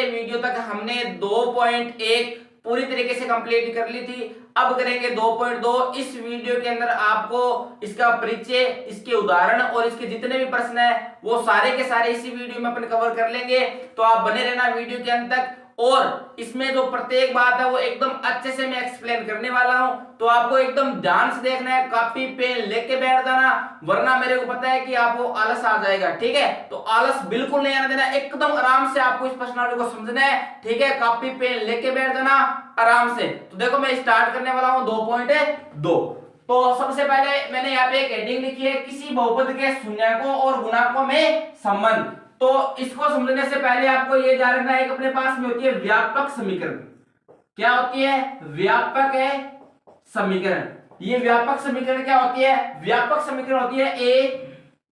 पिछले वीडियो तक हमने 2.1 पूरी तरीके से कंप्लीट कर ली थी। अब करेंगे 2.2। इस वीडियो के अंदर आपको इसका परिचय, इसके उदाहरण और इसके जितने भी प्रश्न है वो सारे के सारे इसी वीडियो में अपन कवर कर लेंगे। तो आप बने रहना वीडियो के अंत तक, और इसमें जो प्रत्येक बात है वो एकदम अच्छे से मैं एक्सप्लेन करने वाला हूं। तो आपको एकदम ध्यान से देखना है, कॉपी पेन लेके बैठ जाना, वरना मेरे को पता है कि आपको आलस आ जाएगा। ठीक है, तो आलस बिल्कुल नहीं आने देना, एकदम आराम से आपको इस प्रश्नावली को समझना है। ठीक है, कॉपी पेन लेके बैठ जाना आराम से। तो देखो मैं स्टार्ट करने वाला हूं 2.2। तो सबसे पहले मैंने यहाँ पे एक हेडिंग लिखी है, किसी बहुपद के शून्यकों और गुणांकों में संबंध। तो इसको समझने से पहले आपको ये जान रखना है कि अपने पास में होती है व्यापक समीकरण। क्या होती है? व्यापक है समीकरण। ये व्यापक समीकरण क्या होती है? व्यापक समीकरण होती है ए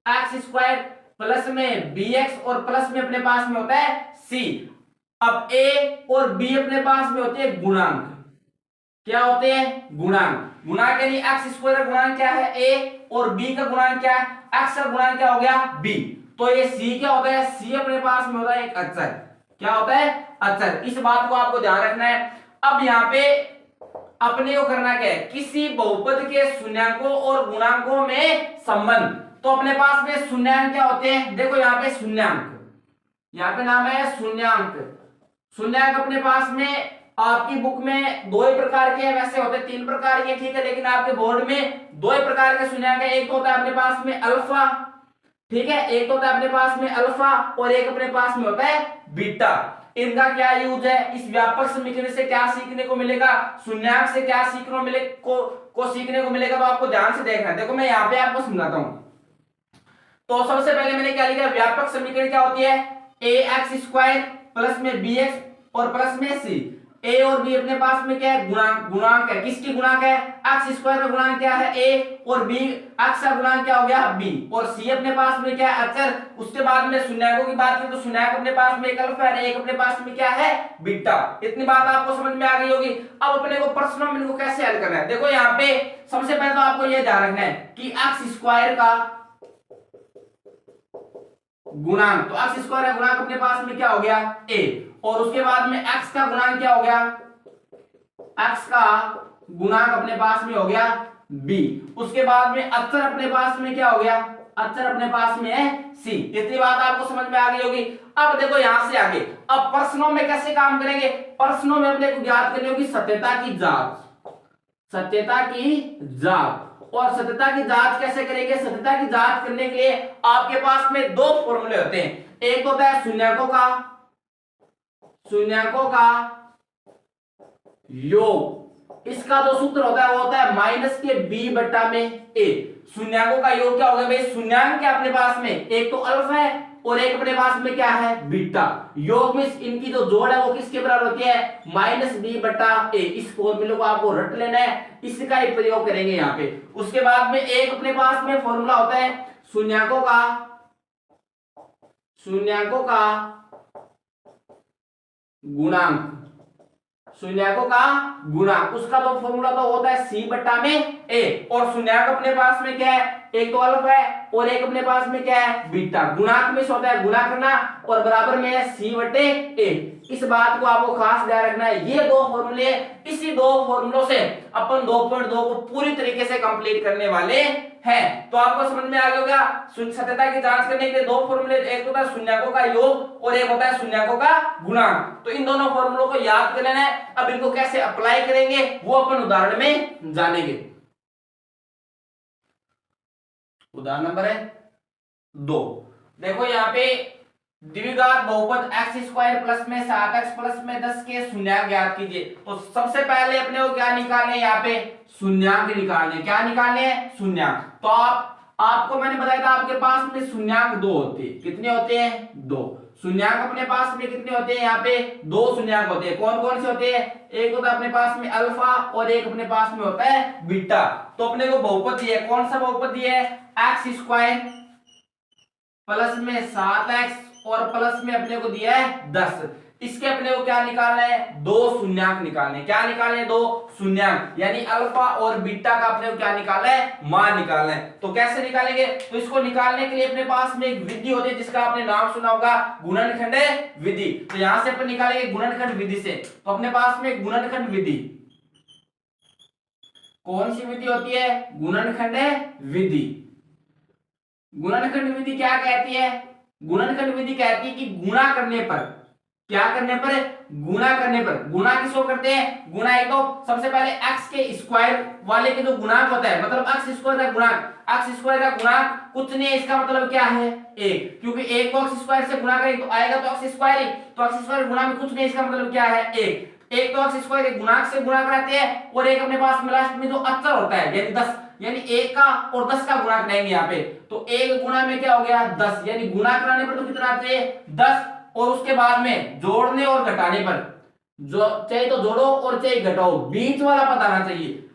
एक्स स्क्वायर प्लस में बी एक्स और प्लस में अपने पास में होता है सी। अब ए और बी अपने पास में होते हैं गुणांक। क्या होते हैं? गुणांक। गुणांक यानी एक्स स्क्वायर का गुणांक क्या है? ए, और बी का गुणांक क्या है? एक्स का गुणांक क्या हो गया? बी। तो ये सी क्या होता है? सी अपने पास में होता है एक अचर। क्या होता है? अचर। इस बात को आपको ध्यान रखना है। अब यहाँ पे अपने को करना क्या है? किसी बहुपद के शून्यकों और गुणांकों में संबंध। तो अपने पास में शून्यांक क्या होते हैं? देखो यहाँ पे शून्यांक, यहाँ पे नाम है शून्यांक। शून्यांक अपने पास में आपकी बुक में दो ही प्रकार के हैं, वैसे होते 3 प्रकार के, ठीक है, लेकिन आपके बोर्ड में दो ही प्रकार के शून्यांक है। एक तो होता है अपने पास में अल्फा, ठीक है, एक तो होता है अपने पास में अल्फा और एक अपने पास में होता है बीटा। इनका क्या यूज है? इस व्यापक समीकरण से क्या सीखने को मिलेगा, शून्यांक से क्या सीखने को सीखने को मिलेगा, तो आपको ध्यान से देखना है। देखो मैं यहाँ पे आपको समझाता हूं। तो सबसे पहले मैंने क्या लिखा? व्यापक समीकरण क्या होती है? ए एक्स स्क्वायर प्लस में बी एक्स और प्लस में सी। ए और बी अपने पास में क्या है? गुणांक। गुणांक है, किसकी गुणांक है? एक्स स्क्वायर का गुणांक क्या है? ए, और बी एक्स का गुणांक क्या हो गया? बी, और सी अपने पास में क्या है? अचर। उसके बाद में शून्यकों की बात करें तो शून्यक अपने पास में एक अल्फा है, एक अपने पास में क्या है? बीटा। इतनी बात आपको समझ में आ गई होगी। अब अपने को प्रश्नों में इनको कैसे हल करना है, देखो यहाँ पे सबसे पहले तो आपको यह ध्यान रखना है कि एक्स स्क्वायर का गुणांक, तो एक्स स्क्वायर का गुणांक अपने पास में क्या हो गया? ए, और उसके बाद में एक्स का गुणांक क्या हो गया? एक्स का गुणांक अपने पास में हो गया बी। उसके बाद में अचर अपने पास में क्या हो गया? अचर अपने पास में है सी। इतनी बात आपको समझ में आ गई होगी। अब देखो यहां से आगे, अब प्रश्नों में कैसे काम करेंगे? प्रश्नों में अपने को ज्ञात करनी होगी सत्यता की जांच। सत्यता की जांच, और सत्यता की जांच कैसे करेंगे? सत्यता की जांच करने के लिए आपके पास में दो फॉर्मूले होते हैं। एक होता है शून्यकों का योग, इसका जो सूत्र होता है वो होता है माइनस के बी बटा में ए। शून्यकों का योग क्या होगा भाई? शून्यांक क्या अपने पास में? एक तो अल्फा है और एक अपने पास में क्या है? बीटा। योग में इनकी जो जोड़ है वो किसके बराबर होती है? माइनस बी बटा ए। इस फॉर्मूले को आपको रट लेना है, इसका ही प्रयोग करेंगे यहाँ पे। उसके बाद में एक अपने पास में फॉर्मूला होता है शून्यकों का गुणांक। शून्यकों का गुणांक, उसका तो फॉर्मूला तो होता है सी बटा में ए, और शून्यक अपने पास में क्या है? एक तो अल्फा है और एक अपने पास में क्या है? बीटा। गुणांक में होता है गुणा करना और बराबर में है सी बटे ए। इस बात को आपको खास ध्यान रखना है। ये दो फॉर्मूले, इसी दो फॉर्मूलों से अपन 2.2 को पूरी तरीके से कंप्लीट करने वाले हैं। तो आपको समझ में आ गया होगा। सत्यता की जांच करने के लिए दो फॉर्मूले, एक होता है शून्यकों का योग और एक होता है शून्यकों का गुणांक। तो इन दोनों फॉर्मूलों को याद कर लेना है। अब इनको कैसे अप्लाई करेंगे वो अपन उदाहरण में जानेंगे। उदाहरण नंबर है 2। देखो यहाँ पे द्विघात बहुपद एक्स स्क्वायर प्लस में 7x प्लस में 10 के शून्यक ज्ञात कीजिए। तो सबसे पहले अपने को क्या निकालने हैं? यहाँ पे शून्यक निकालने। क्या निकालने हैं? शून्यक। तो आपको मैंने बताया था आपके पास में शून्यक 2 होते हैं। कितने होते हैं? 2। शून्यक अपने पास में कितने होते हैं? यहाँ पे 2 शून्यक होते हैं। कौन कौन से होते हैं? एक होता है अपने पास में अल्फा और एक अपने पास में होता है बीटा। तो अपने को बहुपद दिया है, कौन सा बहुपद दिया है? एक्स स्क्वायर प्लस में 7x और प्लस में अपने को दिया है 10। इसके अपने को क्या निकालना है, दो शून्यक निकालने, क्या निकालने, दो शून्यक, यानी अल्फा और बीटा का अपने को क्या निकालना है, मान निकालना है। तो कैसे निकालेंगे, तो इसको निकालने के लिए अपने पास में एक विधि होती है जिसका आपने नाम सुना होगा, गुणनखंड विधि। तो यहां से अपन निकालेंगे गुणनखंड विधि से। तो अपने पास में गुणनखंड विधि, कौन सी विधि होती है, गुणनखंड विधि। गुणनखंड विधि क्या कहती है, गुणनखंड विधि कहती है कि गुणा करने पर, क्या करने पर, गुणा करने पर, गुणा किसको करते हैं, गुणा एक तो सबसे पहले x के स्क्वायर वाले के जो गुणांक होता है, मतलब x स्क्वायर का गुणांक, x स्क्वायर का गुणांक कुछ नहीं है, इसका मतलब क्या है, एक, क्योंकि एक को x स्क्वायर से गुणा करें तो आएगा तो x स्क्वायर ही, तो x स्क्वायर गुणा में कुछ नहीं, इसका मतलब क्या है, एक तो x स्क्वायर के गुणांक से गुणा कराते हैं, और एक अपने पास में लास्ट में जो अचर होता है यानी 10, यानी 1 का और 10 का गुणा करेंगे यहाँ पे, तो 1 गुणा में क्या हो गया 10, यानी गुणा कराने पर तो कितना आता है 10, और उसके बाद में जोड़ने और घटाने पर, जो चाहे तो जोड़ो और चाहे घटाओ, बीच वाला पद आना चाहिए,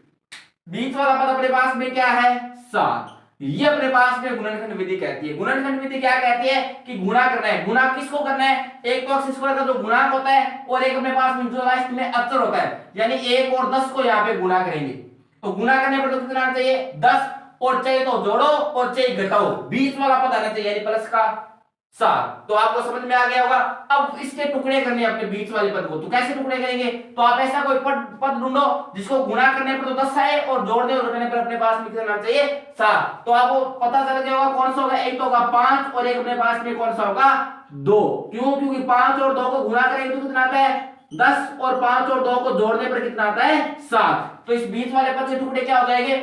बीच वाला पद अपने पास में क्या है 7, ये अपने पास में गुणनखंड विधि कहती है। गुणनखंड विधि क्या कहती है कि गुणा करना है, गुणा किसको करना है, एक तो x स्क्वायर का जो गुणांक होता है और एक अपने पास में जो लास्ट में अचर होता है, यानी 1 और 10 को यहाँ पे गुणा करेंगे, तो गुणा करने पर तो कितना आना चाहिए 10, और चाहे तो जोड़ो और चाहे घटाओ, बीच वाला पद आना चाहिए यानी प्लस का 7। तो आपको समझ में आ गया होगा। अब इसके टुकड़े करने अपने बीच वाले पद को, तो कैसे टुकड़े करेंगे, तो आप ऐसा कोई पद ढूंढो जिसको गुणा करने पर तो 10 आए और जोड़ने और घटाने पर अपने पास में कितना चाहिए 7, तो आपको पता चल गया होगा कौन सा होगा, एक तो होगा 5 और एक अपने पास में कौन सा होगा 2, क्यों, क्योंकि 5 और 2 को गुणा करेंगे तो कितना आता है 10, और 5 और 2 को जोड़ने पर कितना आता है 7, तो इस बीच वाले पद के टुकड़े क्या हो जाएंगे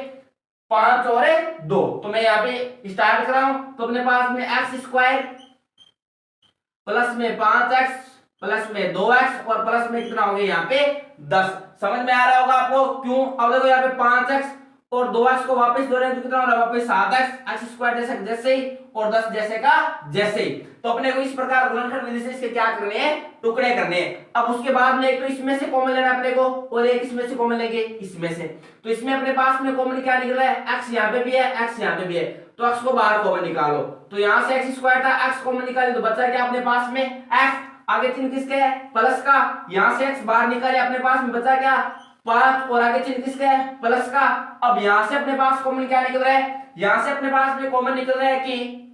5 और 2। तो मैं यहाँ पे स्टार्ट कर रहा हूं, तो अपने पास में एक्स स्क्वायर प्लस में 5x प्लस में 2x और प्लस में कितना हो गया यहाँ पे 10, समझ में आ रहा होगा आपको, क्यों, अब देखो यहाँ पे 5x और 2x को वापस दो रहे हैं तो कितना हो रहा है वापस 7x, x स्क्वायर जैसे जैसे ही और 10 जैसे का जैसे ही। तो अपने को इस प्रकार गुणनखंड विधि से इसके क्या करने हैं, टुकड़े करने हैं। अब उसके बाद में एक तो इसमें से कॉमन लेना अपने को और एक इसमें से कॉमन लेंगे इसमें से, तो इसमें अपने पास में कॉमन क्या निकल रहा है, x यहाँ पे भी है x यहाँ पे भी है, तो x को बाहर कॉमन निकालो, तो यहाँ से x स्क्वायर था x कॉमन निकाले तो बचा क्या अपने पास में x, आगे चिन्ह किसके है प्लस का, यहाँ से x बाहर निकाले अपने पास में बचा क्या 5 और आगे चिन्ह किसके है प्लस का। अब यहाँ से अपने पास कॉमन क्या निकल रहा है, यहाँ से अपने पास में कॉमन निकल रहा है कि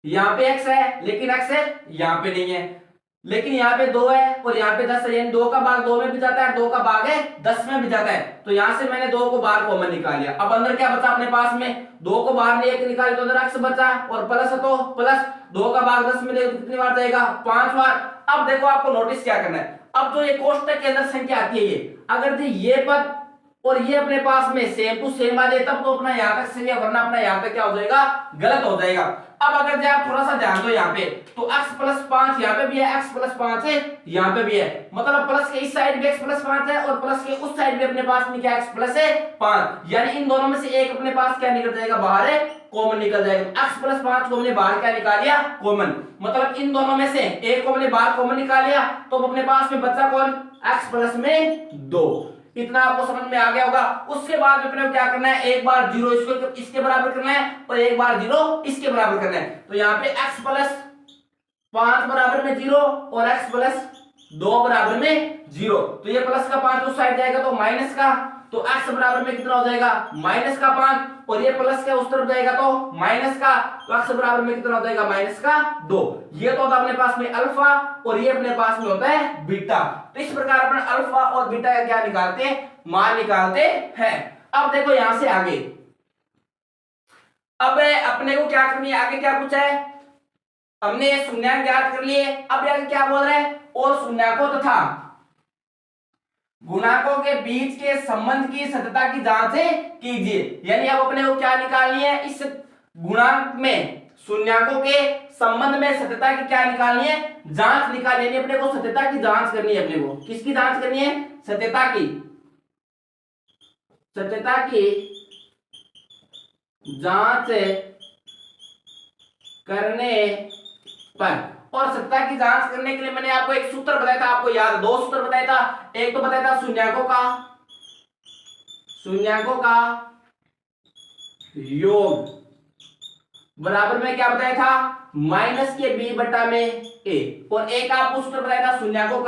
यहाँ पे x है लेकिन x है यहाँ पे नहीं है, लेकिन यहाँ पे 2 है और यहाँ पे 10 है, यानी 2 का भाग 2 में भी जाता है, 2 का भाग है 10 में भी जाता है, तो यहाँ से मैंने 2 को बाहर कॉमन निकाल लिया। अब अंदर क्या बचा अपने पास में, 2 को बाहर ले निकाले तो अंदर x बचा और प्लस है तो प्लस, 2 का भाग 10 में देखो कितनी बार जाएगा 5 बार। अब देखो आपको नोटिस क्या करना है, अब जो ये कोष्टक के अंदर संख्या आती है ये, अगर ये पद और ये अपने पास में सेम टू सेम आ जाए तब तो अपना यहाँ तक सही है, वरना अपना यहाँ पे क्या हो जाएगा गलत हो जाएगा। अब अगर जो आप थोड़ा सा ध्यान दो यहाँ पे, तो x प्लस 5 यहाँ पे भी है, x प्लस 5 है यहाँ पे भी है, मतलब प्लस के इस साइड भी x प्लस 5 है और प्लस के उस साइड भी अपने पास में क्या x प्लस है 5, यानी इन दोनों में से एक अपने पास क्या निकल जाएगा बाहर है कॉमन निकल जाएगा। x प्लस 5 को हमने बाहर क्या निकाल लिया कॉमन, मतलब इन दोनों में से एक को हमने बाहर कॉमन निकाल लिया, तो अपने पास में बचा कौन x प्लस में 2, इतना आपको समझ में आ गया होगा। उसके बाद में अपने को क्या करना है, एक बार 0 इसको इसके बराबर करना है और एक बार 0 इसके बराबर करना है, तो यहाँ पे x प्लस 5 बराबर में 0 और x प्लस 2 बराबर में 0, तो ये प्लस का 5 उस साइड जाएगा तो माइनस का, तो x बराबर में कितना हो जाएगा माइनस का 5, और ये प्लस का उस तरफ जाएगा तो माइनस का, तो x बराबर में कितना हो जाएगा माइनस का 2। ये तो होता है अपने पास में अल्फा और ये अपने पास में होता है बीटा। तो इस प्रकार अपन अल्फा और बीटा का क्या निकालते हैं, मान निकालते हैं। अब देखो यहां से आगे, अब अपने को क्या करनी है, आगे क्या पूछा है, हमने ये शून्यक ज्ञात कर लिए, अब आगे क्या बोल रहे हैं, और शून्यकों तथा गुणांकों के बीच के संबंध की सत्यता की जांच कीजिए, यानी अब अपने को क्या निकालनी है, इस गुणांक में शून्यकों के संबंध में सत्यता की क्या निकालनी है, जांच निकालनी है, अपने को सत्यता की जांच करनी है, अपने को किसकी जांच करनी है, सत्यता की जांच करने पर। और सत्ता की जांच करने के लिए मैंने आपको एक सूत्र बताया था, आपको याद, 2 सूत्र बताया था, एक तो बताया था शून्यकों का योग बराबर में क्या बताया था, माइनस के बी बटा में ए, और एक आपको सूत्र बताया था शून्याकों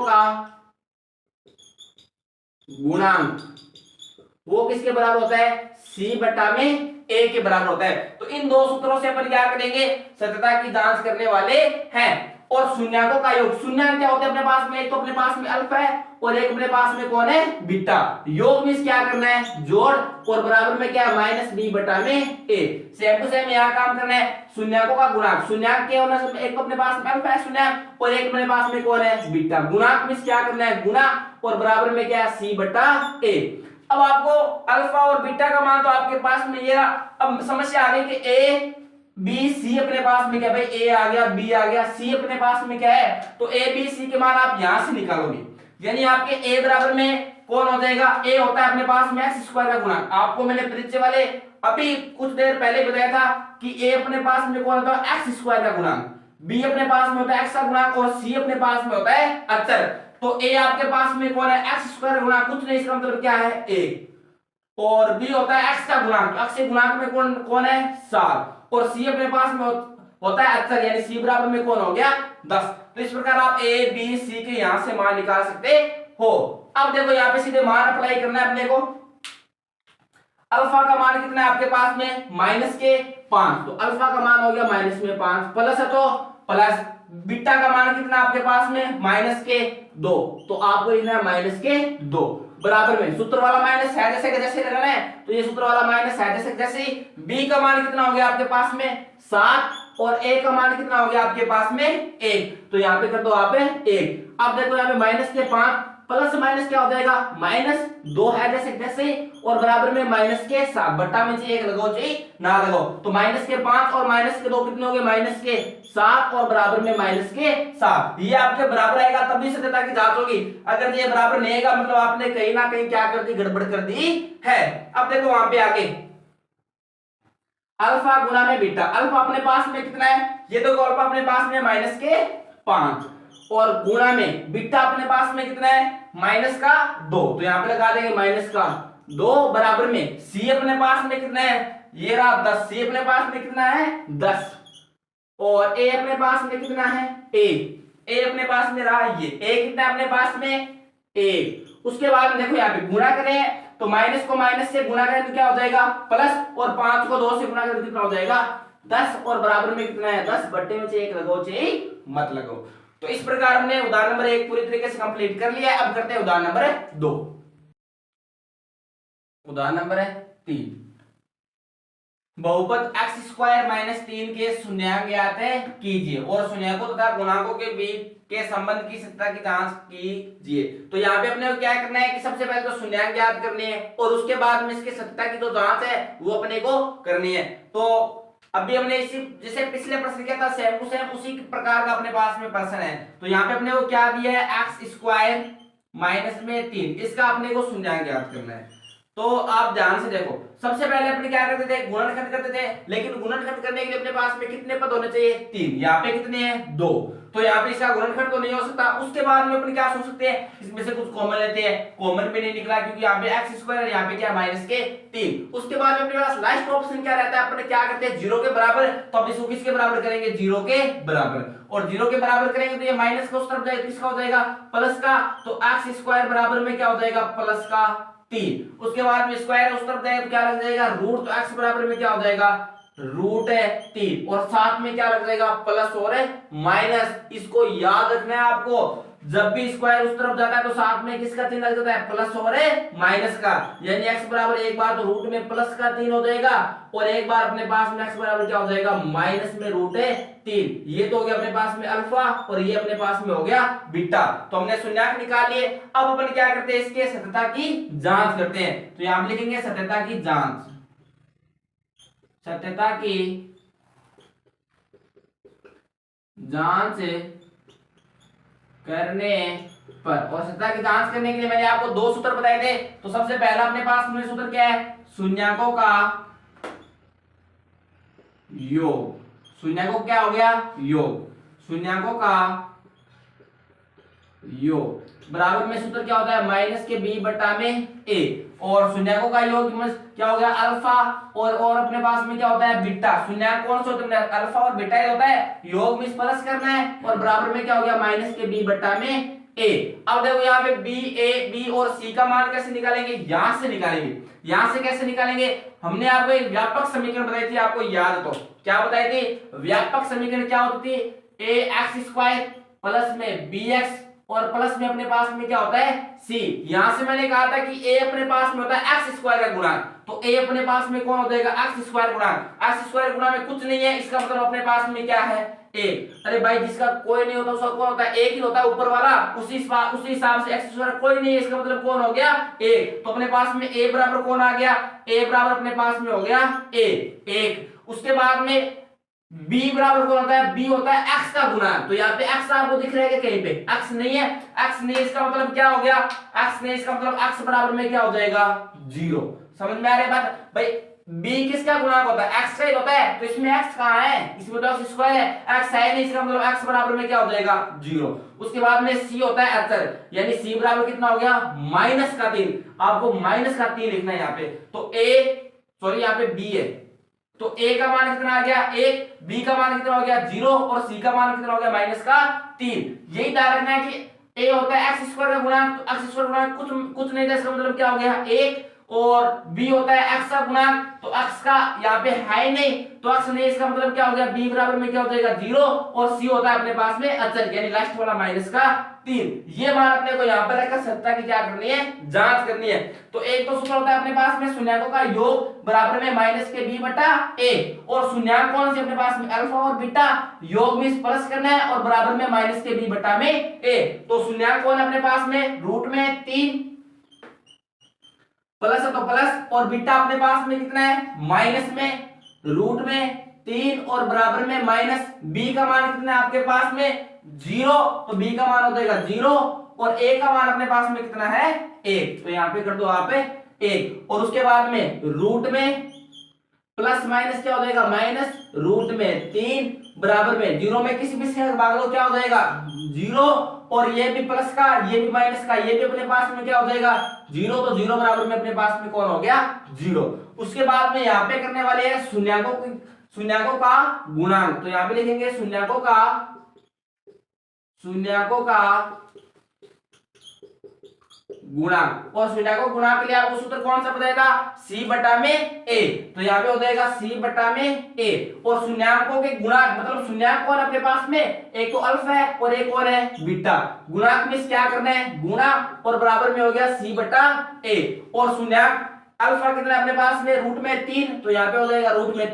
का गुणांक, वो किसके बराबर होता है, सी बटा में ए के बराबर होता है। तो इन दो सूत्रों से अपन क्या करेंगे, सत्यता की जांच करने वाले हैं। और शून्याकों का योग, शून्याक क्या होता है अपने पास में, एक तो अपने पास में अल्फा है और एक अपने पास में कौन है, बीटा। योग में क्या करना है, जोड़, और बराबर में क्या है, माइनस बी बटा में ए। सेम टू सेम यहाँ काम करना है, शून्याकों का गुणांक, शून्याक क्या होना, एक तो अपने पास में अल्फा है शून्याक और एक अपने पास में कौन है, बीटा। गुणांक में क्या करना है, गुना, और बराबर में क्या है, सी बटा ए। अब आपको अल्फा और बीटा का मान तो आपके पास में ये, अब समस्या आ गई कि ए बी सी अपने पास में क्या भाई, ए आ गया, बी आ गया, सी अपने पास में क्या है, तो ए बी सी के मान आप यहां से निकालोगे, यानी आपके ए बराबर में कौन हो जाएगा, ए होता है अपने पास में एक्स स्क्वायर का गुणांक। आपको मैंने परिचय वाले अभी कुछ देर पहले बताया था कि ए अपने पास में कौन होता है, एक्स स्क्वायर का गुणांक, बी अपने पास में होता है एक्स का गुणांक और सी अपने पास में होता है अचर। तो ए आपके पास में कौन है, एक्स स्क्वायर गुणांक, कुछ नहीं, इसका मतलब क्या है ए, और बी होता है एक्स का गुणांक, एक्स के गुणांक में कौन कौन है 7, और सी अपने पास में होता है अचर, यानी सी बराबर में कौन हो गया 10। तो इस प्रकार आप ए बी सी के यहां से मान निकाल सकते हो। अब देखो यहाँ पे सीधे मान अप्लाई करना है अपने को। अल्फा का मान कितना है आपके पास में, माइनस के 5, तो अल्फा का मान हो गया माइनस में 5, प्लस है तो प्लस, बीटा का मान कितना आपके पास में, माइनस के 2, तो आपको लिखना है माइनस के 2, बराबर में सूत्र वाला माइनस है जैसे जैसे लगाना है, तो ये सूत्र वाला माइनस है जैसे जैसे। बी का मान कितना हो गया आपके पास में 7, और ए का मान कितना हो गया आपके पास में 1, तो यहाँ पे कर दो आप 1। अब देखो यहाँ पे माइनस के 5 प्लस माइनस क्या हो जाएगा, माइनस 2 है जैसे जैसे, और बराबर में माइनस के 7, बट्टा में एक लगाओ चाहिए ना लगाओ, तो माइनस के 5 और माइनस के 2 कितने हो गए, माइनस के 7, और बराबर में माइनस के 7। ये आपके बराबर आएगा तभी सत्यता की जांच होगी, अगर ये बराबर नहीं आएगा मतलब आपने कहीं ना कहीं क्या कर दी, गड़बड़ कर दी है। अब देखो वहां पे आगे अल्फा गुना में बीटा, अल्फा अपने पास में कितना है, ये तो अल्फा अपने पास में माइनस के 5, और गुणा में बीटा अपने पास में कितना है, माइनस का 2, तो यहां पे लगा देंगे माइनस का 2, बराबर में सी अपने पास में कितना है, ये रहा 10, सी अपने पास में कितना है 10, और ए अपने पास में कितना है ए अपने पास में रहा ये, ए कितना है अपने पास में 1। उसके बाद देखो यहाँ पे गुणा करें तो माइनस को माइनस से गुणा करें तो क्या हो जाएगा प्लस, और 5 को 2 से गुणा करें तो कितना हो जाएगा 10, और बराबर में कितना है 10, बट्टे में से 1 लगाओ चाहे मत लगाओ। तो इस प्रकार हमने उदाहरण नंबर 1 पूरी तरीके से कंप्लीट कर लिया है। अब करते हैं उदाहरण नंबर 2। उदाहरण नंबर 3, बहुपद x स्क्वायर माइनस 3 के शून्याङ्क ज्ञात कीजिए और शून्याकों तथा गुणांकों के बीच के संबंध की सत्यता की जांच कीजिए। तो यहाँ पे अपने को क्या करना है कि सबसे पहले तो शून्याङ्क ज्ञात करने हैं और उसके बाद में इसके सत्यता की जो जांच है वो अपने को करनी है। तो अभी हमने इसी जैसे पिछले प्रश्न किया था सेम टू सेम उसी प्रकार का अपने पास में प्रश्न है। तो यहाँ पे अपने को क्या दिया है एक्स स्क्वायर माइनस में 3, इसका अपने को शून्याङ्क ज्ञात करना है। तो आप ध्यान से देखो, सबसे पहले अपने क्या करते थे गुणनखंड करते थे, लेकिन गुणनखंड करने के लिए अपने पास में कितने पद होने चाहिए 3, यहाँ पे कितने हैं 2, तो यहाँ पे इसका गुणनखंड तो नहीं हो सकता। उसके बाद में अपन क्या सोच सकते हैं, इसमें से कुछ कॉमन लेते हैं, कॉमन भी नहीं निकला क्योंकि यहाँ पे एक्स स्क्वायर यहाँ पे क्या माइनस के 3। उसके बाद में अपने पास लास्ट ऑप्शन क्या रहता है, अपने क्या करते हैं 0 के बराबर, तो अब इसको किसके बराबर करेंगे 0 के बराबर, और 0 के बराबर करेंगे तो ये माइनस का उस तरफ जाएगा, किसका हो जाएगा प्लस का, तो एक्स स्क्वायर बराबर में क्या हो जाएगा प्लस का 3। उसके बाद में स्क्वायर उस तरफ जाएगा तो क्या लग जाएगा रूट, तो x बराबर में क्या हो जाएगा रूट है 3, और साथ में क्या लग जाएगा प्लस और माइनस। इसको याद रखना है आपको, जब भी स्क्वायर उस तरफ जाता है तो साथ में किसका चिन्ह लग जाता है प्लस और माइनस का, यानी x बराबर एक बार तो रूट में प्लस का 3 हो जाएगा और एक बार अपने पास में x बराबर क्या हो जाएगा माइनस में रूट 3। ये तो हो गया अपने पास में अल्फा और ये अपने पास में हो गया बीटा। तो हमने शून्याङ्क निकाल लिए। अब अपन क्या करते हैं इसके सत्यता की जांच करते हैं। तो यहां हम लिखेंगे सत्यता की जांच, सत्यता की जांच करने पर, और सत्यता की जांच करने के लिए मैंने आपको 2 सूत्र बताए थे। तो सबसे पहला अपने पास में सूत्र क्या है शून्याकों का योग, शून्याकों क्या हो गया योग, शून्याकों का योग बराबर में सूत्र क्या होता है माइनस के बी बटा में ए और शून्यकों का योग क्या हो गया अल्फा और अपने पास में क्या होता है बीटा। शून्यक कौन से होते हैं अल्फा और बीटा होता है योग में प्लस करना है और बराबर में क्या हो गया माइनस के बी बटा में ए। अब देखो यहाँ पे बी ए बी और सी का मान कैसे निकालेंगे यहां से निकालेंगे। यहां से कैसे निकालेंगे हमने आपको एक व्यापक समीकरण बताई थी आपको याद तो क्या बताई थी व्यापक समीकरण क्या होती थी ए एक्स स्क्वायर प्लस में बी एक्स और प्लस में अपने पास में क्या होता है सी। यहां से मैंने कहा था कि a अपने पास में होता है एक्स स्क्वायर का गुणा तो a अपने पास में कौन हो जाएगा एक्स स्क्वायर गुणा में कुछ नहीं है इसका मतलब अपने पास में क्या है a। अरे भाई जिसका कोई नहीं होता उसका कौन होता है एक ही होता है ऊपर वाला उसी हिसाब से एक्स स्क्वायर कोई नहीं है इसका मतलब कौन हो गया a। तो अपने पास में a बराबर कौन आ गया a बराबर अपने पास में हो गया a एक। उसके बाद में b बराबर कौन होता है b होता है x का गुणा तो यहाँ पे x आपको दिख रहा है कहीं पे x नहीं है x नहीं इसका मतलब क्या हो गया x नहीं इसका मतलब x बराबर में क्या हो जाएगा 0। समझ में आ रही है बात भाई b किसका गुणक होता है x का ही होता है तो इसमें x कहां है इसमें तो x स्क्वायर है x है नहीं इसका मतलब x बराबर में क्या हो जाएगा 0। उसके बाद में c होता है अचर यानी c बराबर कितना हो गया माइनस का 3 आपको माइनस का 3 लिखना है यहाँ पे तो यहाँ पे b है तो a का मान कितना आ गया 1 b का मान कितना हो गया 0 और c का मान कितना हो गया माइनस का 3। यही ध्यान रखना है कि a होता है एक्स स्क्वायर का गुणक तो एक्स स्क्वायर गुणक कुछ नहीं था इसका मतलब क्या हो गया 1 और b होता है x का गुणक तो x का यहाँ पे है नहीं तो x नहीं इसका मतलब क्या हो गया b बराबर में क्या हो जाएगा 0 और c होता है अपने पास में अचर यानी लास्ट वाला माइनस का 3। ये मान अपने को यहाँ पर रखकर सत्ता की क्या करनी है जांच करनी है। तो एक तो सूत्र होता है अपने पास में शून्यकों का योग बराबर में माइनस के b बटा a और शून्यक कौन से अपने पास में अल्फा और बीटा योग में प्लस करना है और बराबर में माइनस के b बटा में a। तो शून्यक कौन अपने पास में रूट में 3 प्लस है तो प्लस और बीटा अपने पास में कितना है माइनस में रूट में 3 और बराबर में माइनस b का मान कितना है आपके पास में 0 तो b का मान हो जाएगा 0 और a का मान अपने पास में कितना है 1 तो यहाँ पे कर दो आप 1 और उसके बाद में रूट में प्लस माइनस क्या हो जाएगा माइनस रूट में 3 बराबर में 0 में किसी भी से भाग दो क्या हो जाएगा 0 और ये भी प्लस का ये भी माइनस का ये भी अपने पास में क्या हो जाएगा 0 तो 0 बराबर में अपने पास में कौन हो गया 0। उसके बाद में यहाँ पे करने वाले हैं शून्यकों का गुणांक तो यहाँ पे लिखेंगे शून्यकों का गुणांक और शून्यकों गुणांक के लिए आपको सूत्र कौन सा बताएगा c बटा में a तो यहाँ पे हो जाएगा c बटा में a और शून्यकों के गुणांक मतलब शून्यक कौन अपने पास में एक तो अल्फा है और एक और है बीटा गुणांक में क्या करना है गुणा और बराबर में हो गया c बटा a और शून्यक अल्फा कितना अपने पास में रूट में 3 तो यहाँ पे हो जाएगा रूट में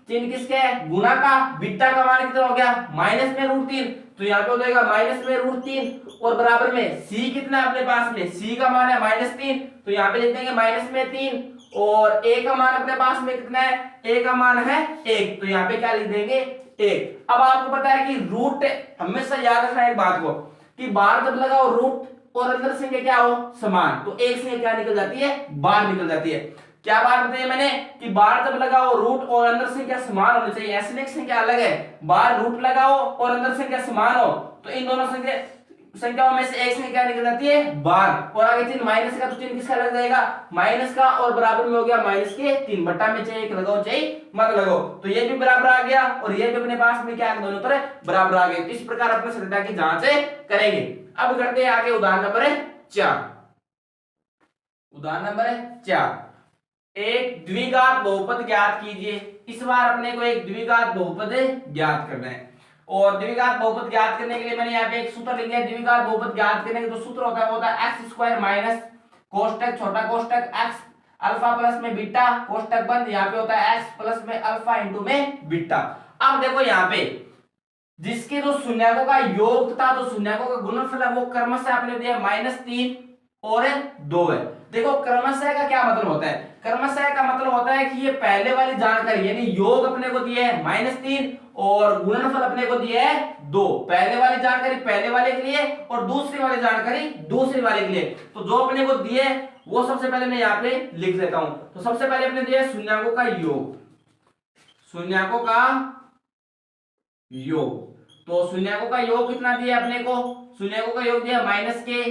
3 किसके है गुणा का बीटा का मान कितना हो गया माइनस में रूट 3 तो यहाँ पे हो जाएगा माइनस में रूट 3 और बराबर में c कितना है अपने पास में c का मान है -3 तो यहाँ पे लिख देंगे माइनस में 3 और a का मान अपने पास में कितना है a का मान है 1 तो यहाँ पे क्या लिख देंगे 1। अब आपको पता है कि रूट हमेशा याद रखना एक बात को कि बाहर जब लगाओ रूट और अंदर संख्या क्या हो समान तो एक संख्या क्या निकल जाती है बाहर निकल जाती है। क्या बात बताइए मैंने कि बाहर जब लगाओ रूट और अंदर संख्या समान होनी चाहिए ऐसे नहीं संख्या अलग है बाहर रूट लगाओ और अंदर संख्या समान हो तो इन दोनों संख्याओं में से एक संख्या निकल जाती है बाहर और आगे चिन्ह माइनस का तो चिन्ह किसका लग जाएगा माइनस का और बराबर में हो गया माइनस के 3 बट्टा में चाहे एक लगाओ चाहे मत लगाओ तो ये भी बराबर आ गया और ये भी अपने पास में क्या दोनों तरह बराबर आ गए। इस प्रकार अपने सत्यता की जांच करेंगे। अब करते हैं आगे उदाहरण नंबर 4। उदाहरण नंबर 4 एक द्विघात बहुपद ज्ञात कीजिए। इस बार अपने को एक द्विघात बहुपद ज्ञात करना है और द्विघात बहुपद ज्ञात करने के लिए मैंने यहाँ पे एक सूत्र लिखा है। द्विघात बहुपद ज्ञात करने का जो सूत्र होता है वो होता है एक्स स्क्वायर माइनस कोष्टक छोटा कोष्टक एक्स अल्फा प्लस में बीटा कोष्टक बंद यहाँ पे होता है एक्स प्लस में अल्फा इंटू में बीटा। अब देखो यहाँ पे जिसके जो शून्यकों का योग तथा जो शून्यकों का गुणनफल है वो क्रमशः आपने दिया -3 और 2 है। देखो क्रमशः का क्या मतलब होता है क्रमशः का मतलब होता है कि ये पहले वाली जानकारी यानी योग अपने को दिया है -3 और गुणनफल अपने को दिया है 2। पहले वाली जानकारी पहले वाले के लिए और दूसरी वाली जानकारी दूसरी वाले के लिए। तो जो अपने को दिए वो सबसे पहले मैं यहाँ पे लिख देता हूं। तो सबसे पहले अपने दिया शून्यकों का योग शून्यकों का योग तो शून्यकों का योग कितना दिया अपने को, शून्यकों का योग दिया माइनस के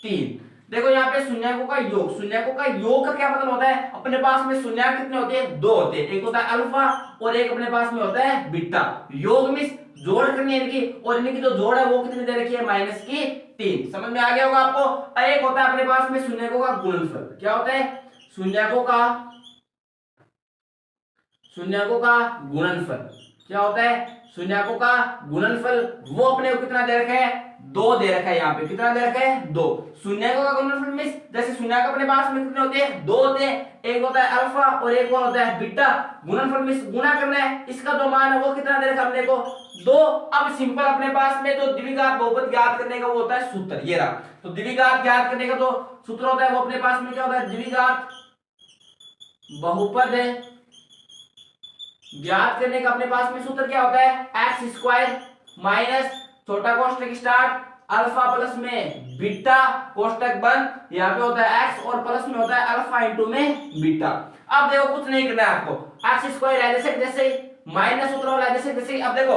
3। देखो यहाँ पे शून्यकों का योग, शून्यकों का योग का क्या मतलब होता है, अपने पास में शून्यक कितने होते हैं, दो होते हैं, एक होता है अल्फा और एक अपने पास में होता है बीटा। योग मींस जोड़ करनी है इनकी, और इनकी जो जोड़ है वो कितनी दे रखी है, माइनस की 3। समझ में आ गया होगा आपको। एक होता है अपने पास में शून्यकों का गुणनफल, क्या होता है, शून्यकों का गुणनफल, क्या होता है, शून्यकों का गुणनफल, वो अपने को कितना दे रखा है, 2 दे रखा है। यहाँ पे कितना दे रखा है, 2। शून्यकों का गुणनफल मींस जैसे शून्यक अपने पास में कितने होते हैं, 2 होते हैं, एक होता है अल्फा और एक और होता है बीटा। गुणनफल मींस गुणा करना है, इसका जो मान है वो कितना दे रखा है अपने को, 2। अब सिंपल अपने पास में जो द्विघात बहुपद ज्ञात करने का वो होता है सूत्र, ये रहा। तो द्विघात ज्ञात करने का जो सूत्र होता है वो अपने पास में क्या होता है, द्विघात बहुपद ज्ञात करने का अपने पास में सूत्र क्या होता है, एक्स स्क्वायर माइनस छोटा कोष्टक स्टार्ट अल्फा प्लस में बीटा कोष्टक बंद, यहाँ पे होता है एक्स और प्लस में होता है अल्फा इंटू में बीटा। अब देखो कुछ नहीं करना है आपको, एक्स स्क्वायर जैसे माइनस सूत्र वाला जैसे। अब देखो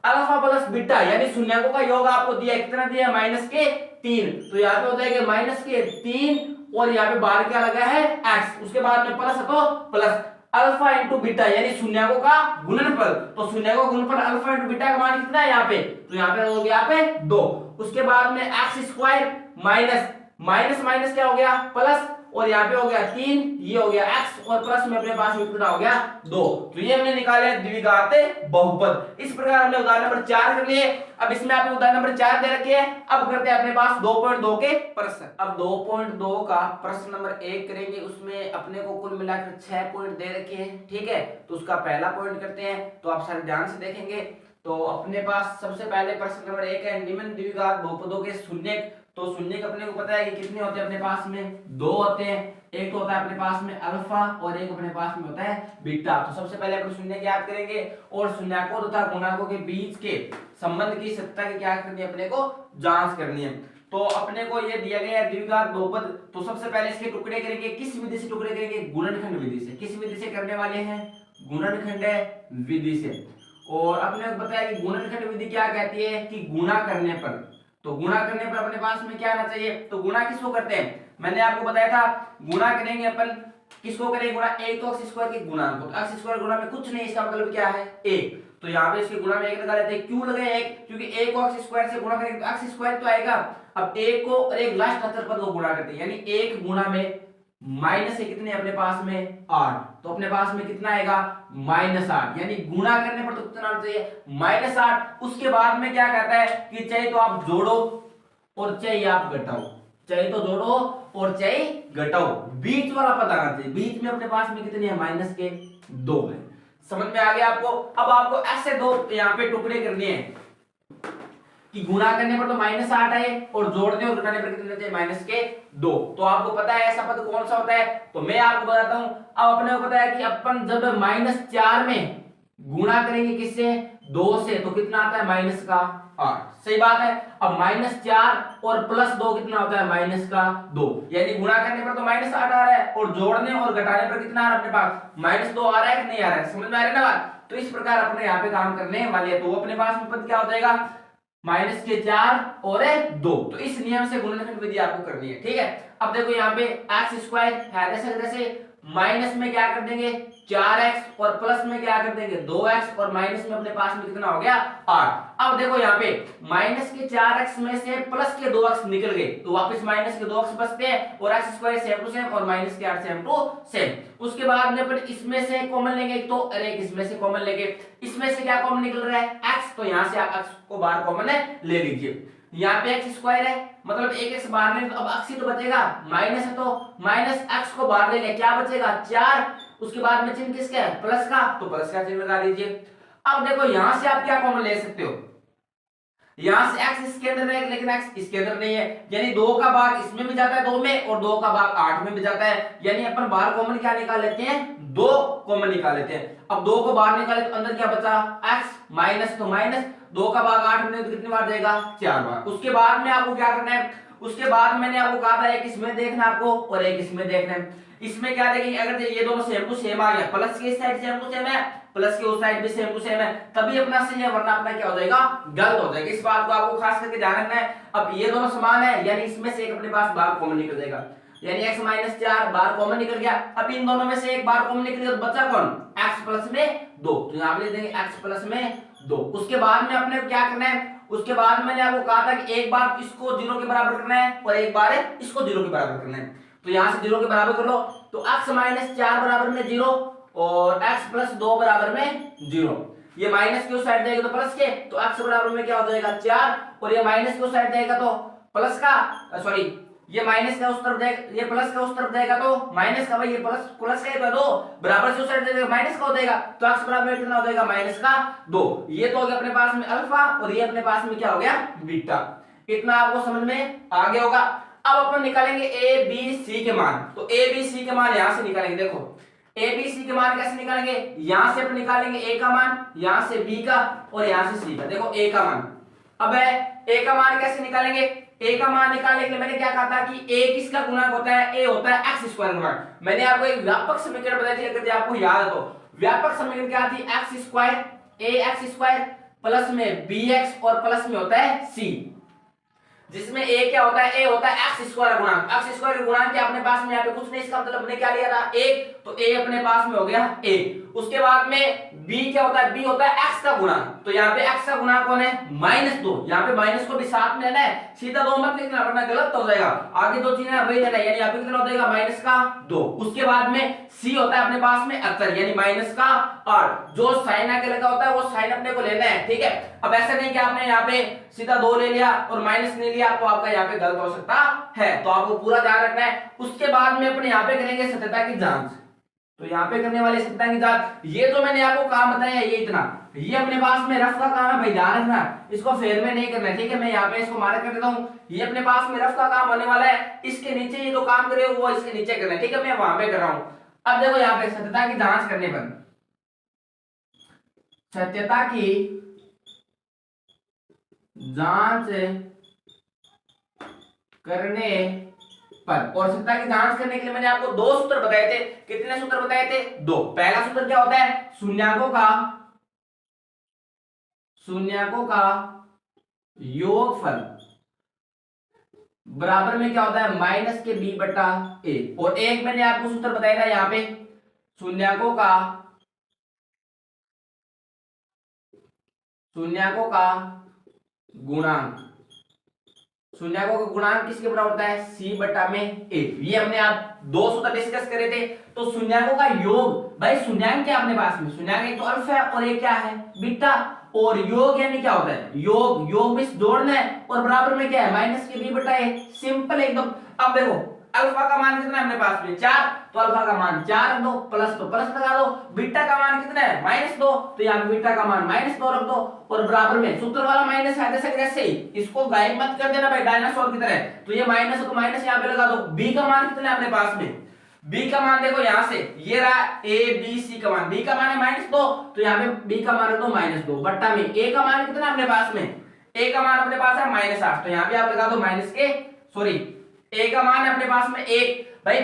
अल्फा प्लस बीटा यानी शून्यकों का योग आपको दिया, कितना दिया, माइनस के 3। तो यहाँ पे हो जाएगा माइनस के 3 और यहाँ पे बाहर क्या लगा है, एक्स, उसके बाद में प्लस है तो प्लस अल्फा इंटू बीटा यानी शून्यकों का गुणनफल। तो शून्यकों का गुणनफल अल्फा इंटू बीटा का मान कितना है यहाँ पे, तो यहाँ पे हो गया यहाँ पे 2। उसके बाद में x square minus minus minus क्या हो गया, प्लस, और यहाँ पे हो गया 3, ये हो गया x और प्लस में अपने पास में कितना हो गया, 2। तो ये हमने निकाले द्विघात बहुपद। इस प्रकार हमने उदाहरण नंबर 4 कर लिए। अब इसमें आपने उदाहरण नंबर 4 दे रखे हैं। अब करते हैं अपने पास 2.2 के प्रश्न। अब 2.2 का प्रश्न नंबर 1 करेंगे, उसमें अपने को कुल मिलाकर 6 पॉइंट दे रखे हैं, ठीक है। तो उसका पहला पॉइंट करते हैं, तो आप सारे ध्यान से देखेंगे। तो अपने पास सबसे पहले प्रश्न नंबर 1 है, निम्न द्विघात बहुपदों के शून्यक। तो शून्यक अपने को पता है कि कितने होते हैं अपने पास में, 2 होते हैं, एक तो होता है अपने पास में अल्फा और एक अपने पास में होता है बीटा। तो सबसे पहले अपन शून्य ज्ञात करेंगे और शून्यकों तथा गुणकों के बीच के संबंध की सत्ता की क्या करनी है, अपने को जांच करनी है। तो अपने को ये दिया गया है द्विघात बहुपद। तो सबसे पहले इसके टुकड़े करेंगे, किस विधि से टुकड़े करेंगे, गुणनखंड विधि से। किस विधि से करने वाले हैं, गुणनखंड विधि से। और अपने को पता है कि गुणनखंड विधि क्या कहती है कि गुणा करने पर, तो गुणा करने पर अपने पास में क्या आना चाहिए, तो गुणा किसको करते हैं, मैंने आपको बताया था गुणा करेंगे अपन, किसको करेंगे गुणा, एक तो एक्स स्क्वायर के गुणांक को। तो एक्स स्क्वायर गुणा में कुछ नहीं, इसका मतलब क्या है 1। तो यहाँ पे इसके गुणा में 1 लगा लेते हैं। क्यों लगे 1, क्योंकि 1 को एक्स स्क्वायर से गुणा करेंगे तो एक्स स्क्वायर तो आएगा। अब 1 को और एक लास्ट अचर पद को गुणा करते हैं, यानी 1 गुणा में माइनस है कितने अपने पास में 8। तो अपने पास में कितना आएगा, -8, यानी गुणा करने पर तो कितना आना चाहिए, -8। उसके बाद में क्या कहता है कि चाहे तो आप जोड़ो और चाहे आप घटाओ, चाहे तो जोड़ो और चाहे घटाओ, बीच वाला पद आना चाहिए। बीच में अपने पास में कितनी है, -2 है। समझ में आ गया आपको। अब आपको ऐसे दो यहाँ पे टुकड़े करने हैं कि गुणा करने पर तो -8 है और जोड़ने और घटाने पर कितने रहते हैं, -2। तो आपको पता है ऐसा पद कौन सा होता है, तो मैं आपको बताता हूं। अब अपने को पता है कि अपन जब -4 में गुणा करेंगे किससे, 2 से, तो कितना आता है, -8। सही बात है। अब -4 और +2 कितना होता है, -2। यानी गुणा करने पर तो -8 आ रहा है और जोड़ने और घटाने पर कितना आ रहा है अपने पास, -2 आ रहा है कि नहीं आ रहा है, समझ में आ रहा है ना बात। तो इस प्रकार अपने यहाँ पे काम करने वाले हैं। तो अपने पास में पद क्या हो जाएगा, -4 और 2। तो इस नियम से गुणनखंड विधि आपको करनी है, ठीक है। अब देखो यहाँ पे एक्स स्क्वायर है, जैसे माइनस में क्या कर देंगे 4x और प्लस में क्या कर देंगे 2x और माइनस में अपने पास में कितना हो गया 8। अब देखो यहाँ पे माइनस के 4x में से प्लस के 2x निकल गए तो वापस माइनस के 2x बचते हैं और x square same to same और माइनस के 8 सेम टू सेम। उसके बाद में अपन इसमें से कॉमन लेंगे तो अरे इसमें से कॉमन लेंगे, इसमें से क्या कॉमन निकल रहा है x, तो यहाँ से आप x को बाहर कॉमन ले लीजिए। यहाँ पे एक्स स्क्वायर है मतलब एक एक्स बाहर ले, तो अब x ही तो बचेगा, माइनस है तो माइनस एक्स को बाहर ले लिया, क्या बचेगा 4। उसके बाद में चिन्ह किसका है प्लस का, तो प्लस का चिन्ह लगा दीजिए। अब देखो यहां से आप क्या कॉमन ले सकते हो, यहां से x इसके अंदर है लेकिन x इसके अंदर नहीं है, यानी 2 का भाग इसमें भी जाता है 2 में और 2 का भाग 8 में भी जाता है, यानी अपन बाहर कॉमन क्या निकाल लेते हैं 2 कॉमन निकाल लेते हैं। अब 2 को बाहर निकाले तो अंदर क्या बचा x माइनस, तो माइनस 2 का भाग 8 में तो कितनी बार जाएगा 4 बार। उसके बाद में आपको क्या करना है, उसके बाद मैंने आपको कहा था एक इसमें देखना आपको और एक इसमें देखना है। इसमें क्या देखेंगे अगर ये दोनों सेम टू सेम आ गया, प्लस की साइड सेम टू सेम है प्लस की उस साइड भी सेम टू सेम है, तभी अपना सही है, वरना अपना क्या हो जाएगा, गलत हो जाएगा। इस बात को आपको खास करके ध्यान रखना है। अब ये दोनों समान है, यानी इसमें से एक अपने पास बाहर कॉमन निकल जाएगा, यानी x माइनस 4 बाहर कॉमन निकल गया। अब इन दोनों में से एक बाहर कॉमन निकल गया तो बचा कौन, x प्लस में 2, तो यहां पे लिख देंगे x प्लस में 2। उसके बाद में अपने क्या करना है, उसके बाद मैंने आपको कहा था कि एक बार इसको 0 के बराबर करना है और एक बार इसको 0 के बराबर करना है। तो यहां से 0 के बराबर कर लो, तो x माइनस 4 बराबर में 0 और x प्लस 2 बराबर में 0। ये माइनस की उस साइड जाएगा तो प्लस के, तो x बराबर में क्या हो जाएगा 4, और ये माइनस की उस साइड जाएगा तो प्लस का, सॉरी ये माइनस का उस तरफ जाएगा, ये प्लस का उस तरफ जाएगा तो माइनस का, भाई ये प्लस प्लस का है तो 2 बराबर से उस साइड जाएगा माइनस का हो जाएगा, तो x बराबर में कितना हो जाएगा माइनस का 2। ये तो हो गया अपने पास में अल्फा और ये अपने पास में क्या हो गया बीटा। इतना आपको समझ में आ गया होगा। अब अपन निकालेंगे a b c के मान, तो a b c के मान यहां से निकालेंगे। देखो a b c के मान कैसे निकालेंगे, यहां से अपन निकालेंगे a का मान, यहां से b का और यहां से c का। देखो a का मान, अब a का मान कैसे निकालेंगे, a का मान निकालने के लिए मैंने क्या कहा था कि a किसका गुणक होता है, a होता है x स्क्वायर गुणक। मैंने आपको एक व्यापक समीकरण बताई थी, अगर आपको याद है तो व्यापक समीकरण क्या थी, x square ax square plus में bx और प्लस में होता है c, जिसमें a क्या होता है, a होता है x स्क्वायर गुणक। x स्क्वायर के गुणक के अपने पास में यहाँ पे कुछ नहीं, इसका मतलब हमने क्या लिया था 1, तो a अपने पास में हो गया a। उसके बाद में b क्या होता है, b होता है x का गुणक, तो यहाँ पे x का गुणक कौन है -2, यहाँ पे माइनस को भी साथ में लेना है, सीधा 2 मत लिखना वरना गलत हो जाएगा, आगे 2 चीजें वही लेना है, यानी यहाँ पे कितना हो जाएगा -2। उसके बाद में c होता है अपने पास में अक्षर यानी -8, जो साइन आगे लगा होता है वो साइन अपने को लेना है, ठीक है। अब ऐसा नहीं कि आपने यहाँ पे सीधा 2 ले लिया और माइनस नहीं लिया तो आपका यहाँ पे गलत हो सकता है, तो आपको पूरा ध्यान रखना है। उसके बाद में अपने यहाँ पे करेंगे सत्यता की जांच, तो यहाँ पे करने वाले सत्यता की जांच, ये तो मैंने आपको काम बताया ये इतना, ये अपने पास में रफ का काम है भाई, ध्यान रखना इसको फेर में नहीं करना है, ठीक है। मैं यहाँ पे इसको मार्क कर देता हूँ, ये अपने पास में रफ का काम होने वाला है, इसके नीचे ये जो काम करे वो इसके नीचे करना है, ठीक है, मैं वहां पे कर रहा हूँ। अब देखो यहाँ पे सत्यता की जांच करने पर, सत्यता की जांच करने पर, और सत्यता की जांच करने के लिए मैंने आपको 2 सूत्र बताए थे। कितने सूत्र बताए थे, 2। पहला सूत्र क्या होता है, शून्याकों का योगफल बराबर में क्या होता है माइनस के b बटा a, और एक मैंने आपको सूत्र बताया था यहाँ पे शून्याकों का गुणांक, शून्याकों का गुणांक किसके बराबर होता है c बटा में a। ये हमने आप 2 सूत्र डिस्कस करे थे। तो शून्याकों का योग, भाई शून्याक क्या अपने पास में, शून्याक एक तो अल्फा है और एक क्या है बीटा, और योग यानी क्या होता है योग में जोड़ना है और बराबर में क्या है माइनस के b बटा a, सिंपल एकदम। अब देखो अल्फा का मान कितना है अपने पास में 4, तो अल्फा का मान 4 रख दो, प्लस तो प्लस लगा दो, बीटा का मान कितना है -2, तो यहाँ पे बीटा का मान -2 रख दो, और बराबर में सूत्र वाला माइनस है जैसे ही इसको गायब मत कर देना भाई डायनासोर की तरह, तो ये माइनस है तो माइनस यहाँ पे लगा दो। b का मान कितना है अपने पास में, b का मान देखो यहाँ से ये रहा a b c का मान, b का मान है -2, तो यहाँ पे b का मान रख दो -2 बट्टा में a का मान कितना है अपने पास में, a का मान अपने पास है -8, तो यहाँ पे आप लगा दो a का मान है अपने पास में 1, भाई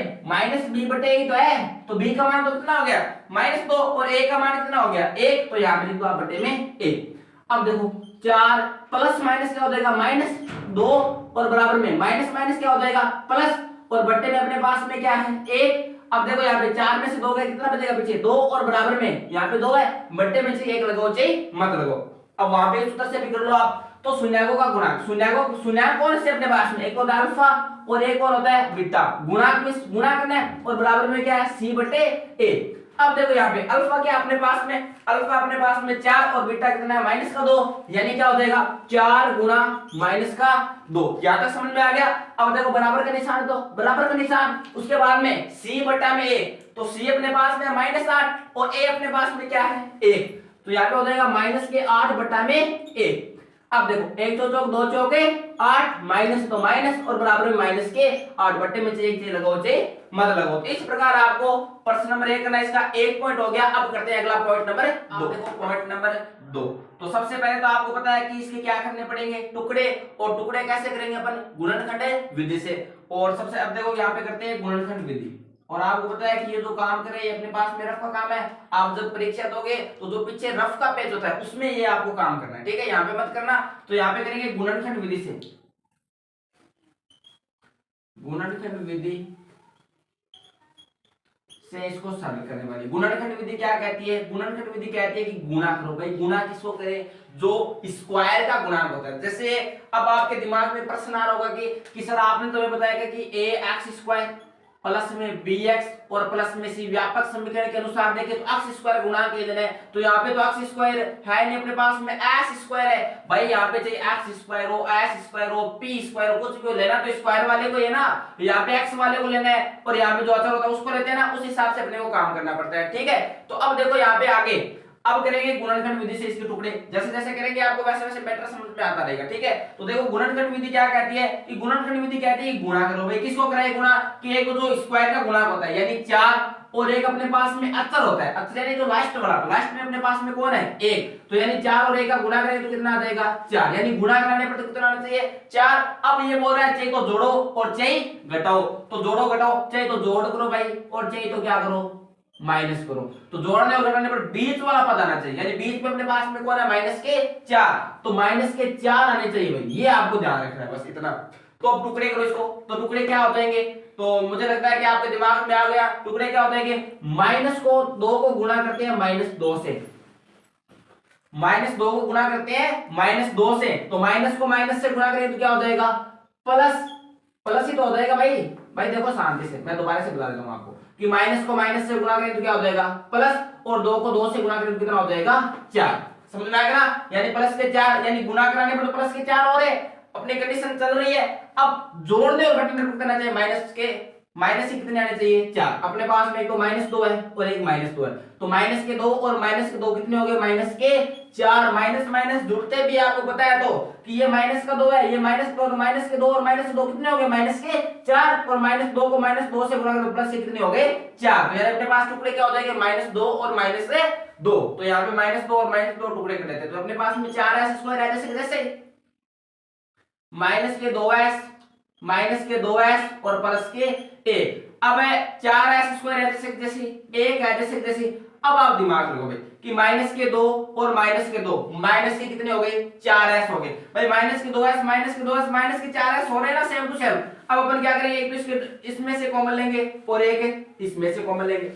-b बटे a तो है, तो b का मान तो कितना हो गया -2 और a का मान कितना हो गया 1, तो यहाँ पे लिख दो आप बटे में 1। अब देखो 4 प्लस माइनस क्या हो जाएगा -2 और बराबर में माइनस माइनस क्या हो जाएगा प्लस, और बट्टे में अपने पास में क्या है 1। अब देखो यहाँ पे 4 में से 2 गए कितना बचेगा पीछे 2, और बराबर में यहाँ पे 2 है, बट्टे में से 1 लगाओ चाहिए मत लगाओ। अब वहां पे सूत्र से भी कर लो आप, तो शून्याकों का गुणांक, शून्याक कौन से अपने पास में, एक होता है अल्फा और एक और होता है बीटा, गुणांक में गुणा करना है और बराबर में क्या है c बटे a। अब देखो यहाँ पे अल्फा क्या अपने पास में, अल्फा अपने पास में 4 और बीटा कितना है -2, यानी क्या हो जाएगा 4 गुणा -2। यहाँ तक समझ में आ गया। अब देखो बराबर का निशान, तो बराबर का निशान, उसके बाद में c बटा में a, तो c अपने पास में -8 और a अपने पास में क्या है 1, तो यहाँ पे हो जाएगा -8 बटा में 1। अब देखो 1 चौक 2 चौके 8, माइनस तो माइनस और बराबर में -8 बट्टे में से 1 चीज लगाओ चाहे मत लगाओ। तो इस प्रकार आपको प्रश्न नंबर 1 करना, इसका 1 पॉइंट हो गया। अब करते हैं अगला पॉइंट नंबर 2। देखो पॉइंट नंबर 2, तो सबसे पहले तो आपको पता है कि इसके क्या करने पड़ेंगे टुकड़े, और टुकड़े कैसे करेंगे अपन गुणनखंड विधि से, और सबसे अब देखो यहाँ पे करते हैं गुणनखंड विधि। और आपको पता है कि ये जो काम करे ये अपने पास में रफ का काम है। आप जब परीक्षा दोगे तो जो पीछे रफ का पेज होता है उसमें ये आपको काम करना है, ठीक है, यहाँ पे मत करना। तो यहाँ पे करेंगे गुणनखंड विधि से, गुणनखंड विधि से इसको सरल करने वाली। गुणनखंड विधि क्या कहती है? गुणनखंड विधि कहती है कि गुणा करो भाई। गुणा किसको करे? जो स्क्वायर का गुणांक होता है। जैसे अब आपके दिमाग में प्रश्न आ रहा होगा कि सर आपने तो बताया कि ए एक्स स्क्वायर प्लस में बी एक्स और प्लस में सी व्यापक समीकरण के अनुसार देखें तो एक्स स्क्वायर गुणांक ले लेना है। तो यहाँ पे तो एक्स स्क्वायर है नहीं अपने पास में, एक्स स्क्वायर है भाई। यहाँ पे चाहिए एक्स स्क्वायर हो, एस स्क्वायर हो, पी स्क्वायर हो, कुछ भी लेना तो स्क्वायर वाले को है ना, यहाँ पे एक्स वाले को लेना है और यहाँ पे जो अचर होता है उसको लेते हैं ना, उस हिसाब से अपने को काम करना पड़ता है, ठीक है। तो अब देखो यहाँ पे आगे अब करेंगे गुणनखंड विधि से इसके टुकड़े। जैसे जैसे करेंगे आपको वैसे वैसे बेटर समझ में आता रहेगा, ठीक है। तो देखो गुणनखंड विधि क्या कहती है कि गुणनखंड विधि कहती है कि गुणा करो भाई। किसको कराए गुणा? कि एक जो स्क्वायर का गुणांक होता है यानी 4 और एक अपने पास में अचर होता है, अचर यानी जो लास्ट वाला, तो लास्ट में अपने पास में कौन है? 1। तो यानी 4 और 1 का गुणा करेंगे तो कितना आ जाएगा? 4। यानी गुणा कराने पर तो कितना आना चाहिए? 4। अब ये बोल रहा है चाहे तो जोड़ो और चाहे घटाओ। तो जोड़ो घटाओ, चाहे तो जोड़ करो भाई और चाहे तो क्या करो? माइनस करो। तो जोड़ने और घटाने पर बीच वाला पद आना चाहिए, यानी बीच में अपने पास में कौन है? माइनस के 4। तो माइनस के 4 आने चाहिए भाई, ये आपको ध्यान रखना है बस इतना। तो अब टुकड़े करो इसको, तो टुकड़े क्या हो जाएंगे? तो मुझे लगता है कि आपके दिमाग में आ गया। टुकड़े क्या हो जाएंगे? माइनस को 2 को गुणा करते हैं -2 से, -2 को गुणा करते हैं -2 से, तो माइनस को माइनस से गुणा करें तो क्या हो जाएगा? प्लस। प्लस ही तो हो जाएगा भाई। भाई देखो शांति से, मैं दोबारा से बता देता हूं आपको कि माइनस को माइनस से गुणा करें तो क्या हो जाएगा? प्लस, और 2 को 2 से गुणा करें तो कितना हो जाएगा? 4। समझ में आएगा ना? यानी प्लस के 4, यानी गुणा कराने पर तो प्लस के 4 और है, अपनी कंडीशन चल रही है। अब जोड़ने और घटाने पर कितना चाहिए? माइनस ही कितने आने चाहिए? 4। अपने पास में एक तो -2 है और एक -2 है, तो माइनस के 2 और माइनस के 2 कितने हो गए? माइनस के 4। माइनस माइनस जुड़ते भी आपको पता है तो कि ये माइनस का 2 है, ये माइनस का, तो माइनस के 2 और माइनस के 2 कितने हो गए? माइनस के 4। और -2 को -2 से गुणा करो प्लस से कितने हो गए? 4। तो यानी अपने पास टुकड़े क्या हो जाएंगे? -2 और -2। तो यहाँ पे -2 और -2 टुकड़े कर लेते हैं, तो अपने पास में 4s स्क्वायर है जैसे जैसे माइनस के 2s और प्लस के 1। अब है 4s स्क्वायर है जैसे जैसे 1 है जैसे जैसे। अब आप दिमाग लगाओ भाई कि माइनस के 2 और माइनस के 2, माइनस के कितने हो गए? 4s हो गए भाई। माइनस के 2s माइनस के 2s माइनस के 4s हो रहे हैं ना, सेम टू सेम। अब अपन क्या करेंगे? एक तो इसमें से कॉमन लेंगे और एक इसमें से कॉमन लेंगे।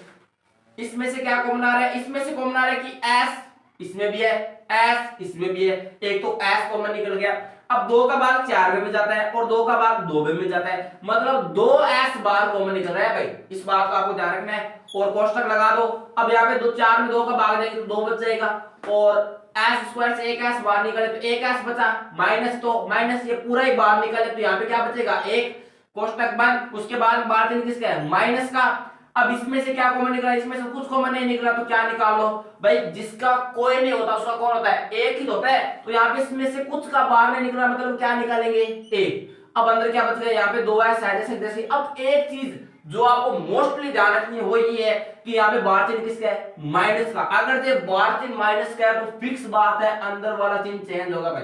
इसमें से क्या कॉमन आ रहा है? इसमें से कॉमन आ रहा है कि s इसमें भी है, s इसमें भी है, एक तो s कॉमन निकल गया। अब 2 का भाग 4 में मिल जाता है और 2 का भाग 2 में मिल जाता है, मतलब 2s बार कॉमन निकल रहा है भाई। इस बात को आपको ध्यान रखना है और कोष्टक लगा दो। अब यहाँ पे 4 में 2 का भाग देंगे तो 2 बच जाएगा और s स्क्वायर से 1s बाहर निकले तो 1s बचा, माइनस तो माइनस ये पूरा ही बाहर निकले तो यहाँ पे क्या बचेगा? 1। कोष्टक बंद। उसके बाद बाहर चिन्ह किसका है? माइनस का। अब इसमें से क्या कॉमन निकला? इसमें से कुछ कॉमन नहीं निकला तो क्या निकाल लो भाई? जिसका कोई नहीं होता उसका कौन होता है? एक ही होता है। तो यहाँ पे इसमें से कुछ का बाहर नहीं निकला, मतलब क्या निकालेंगे? 1। अब अंदर क्या बच गया? यहाँ पे 2s है जैसे जैसे। अब एक चीज जो आपको मोस्टली ध्यान रखनी है वो ये है कि यहाँ पे बाहर चिन्ह किसका है? माइनस का। अगर ये बाहर चिन्ह माइनस का है तो फिक्स बात है अंदर वाला चिन्ह चेंज होगा भाई।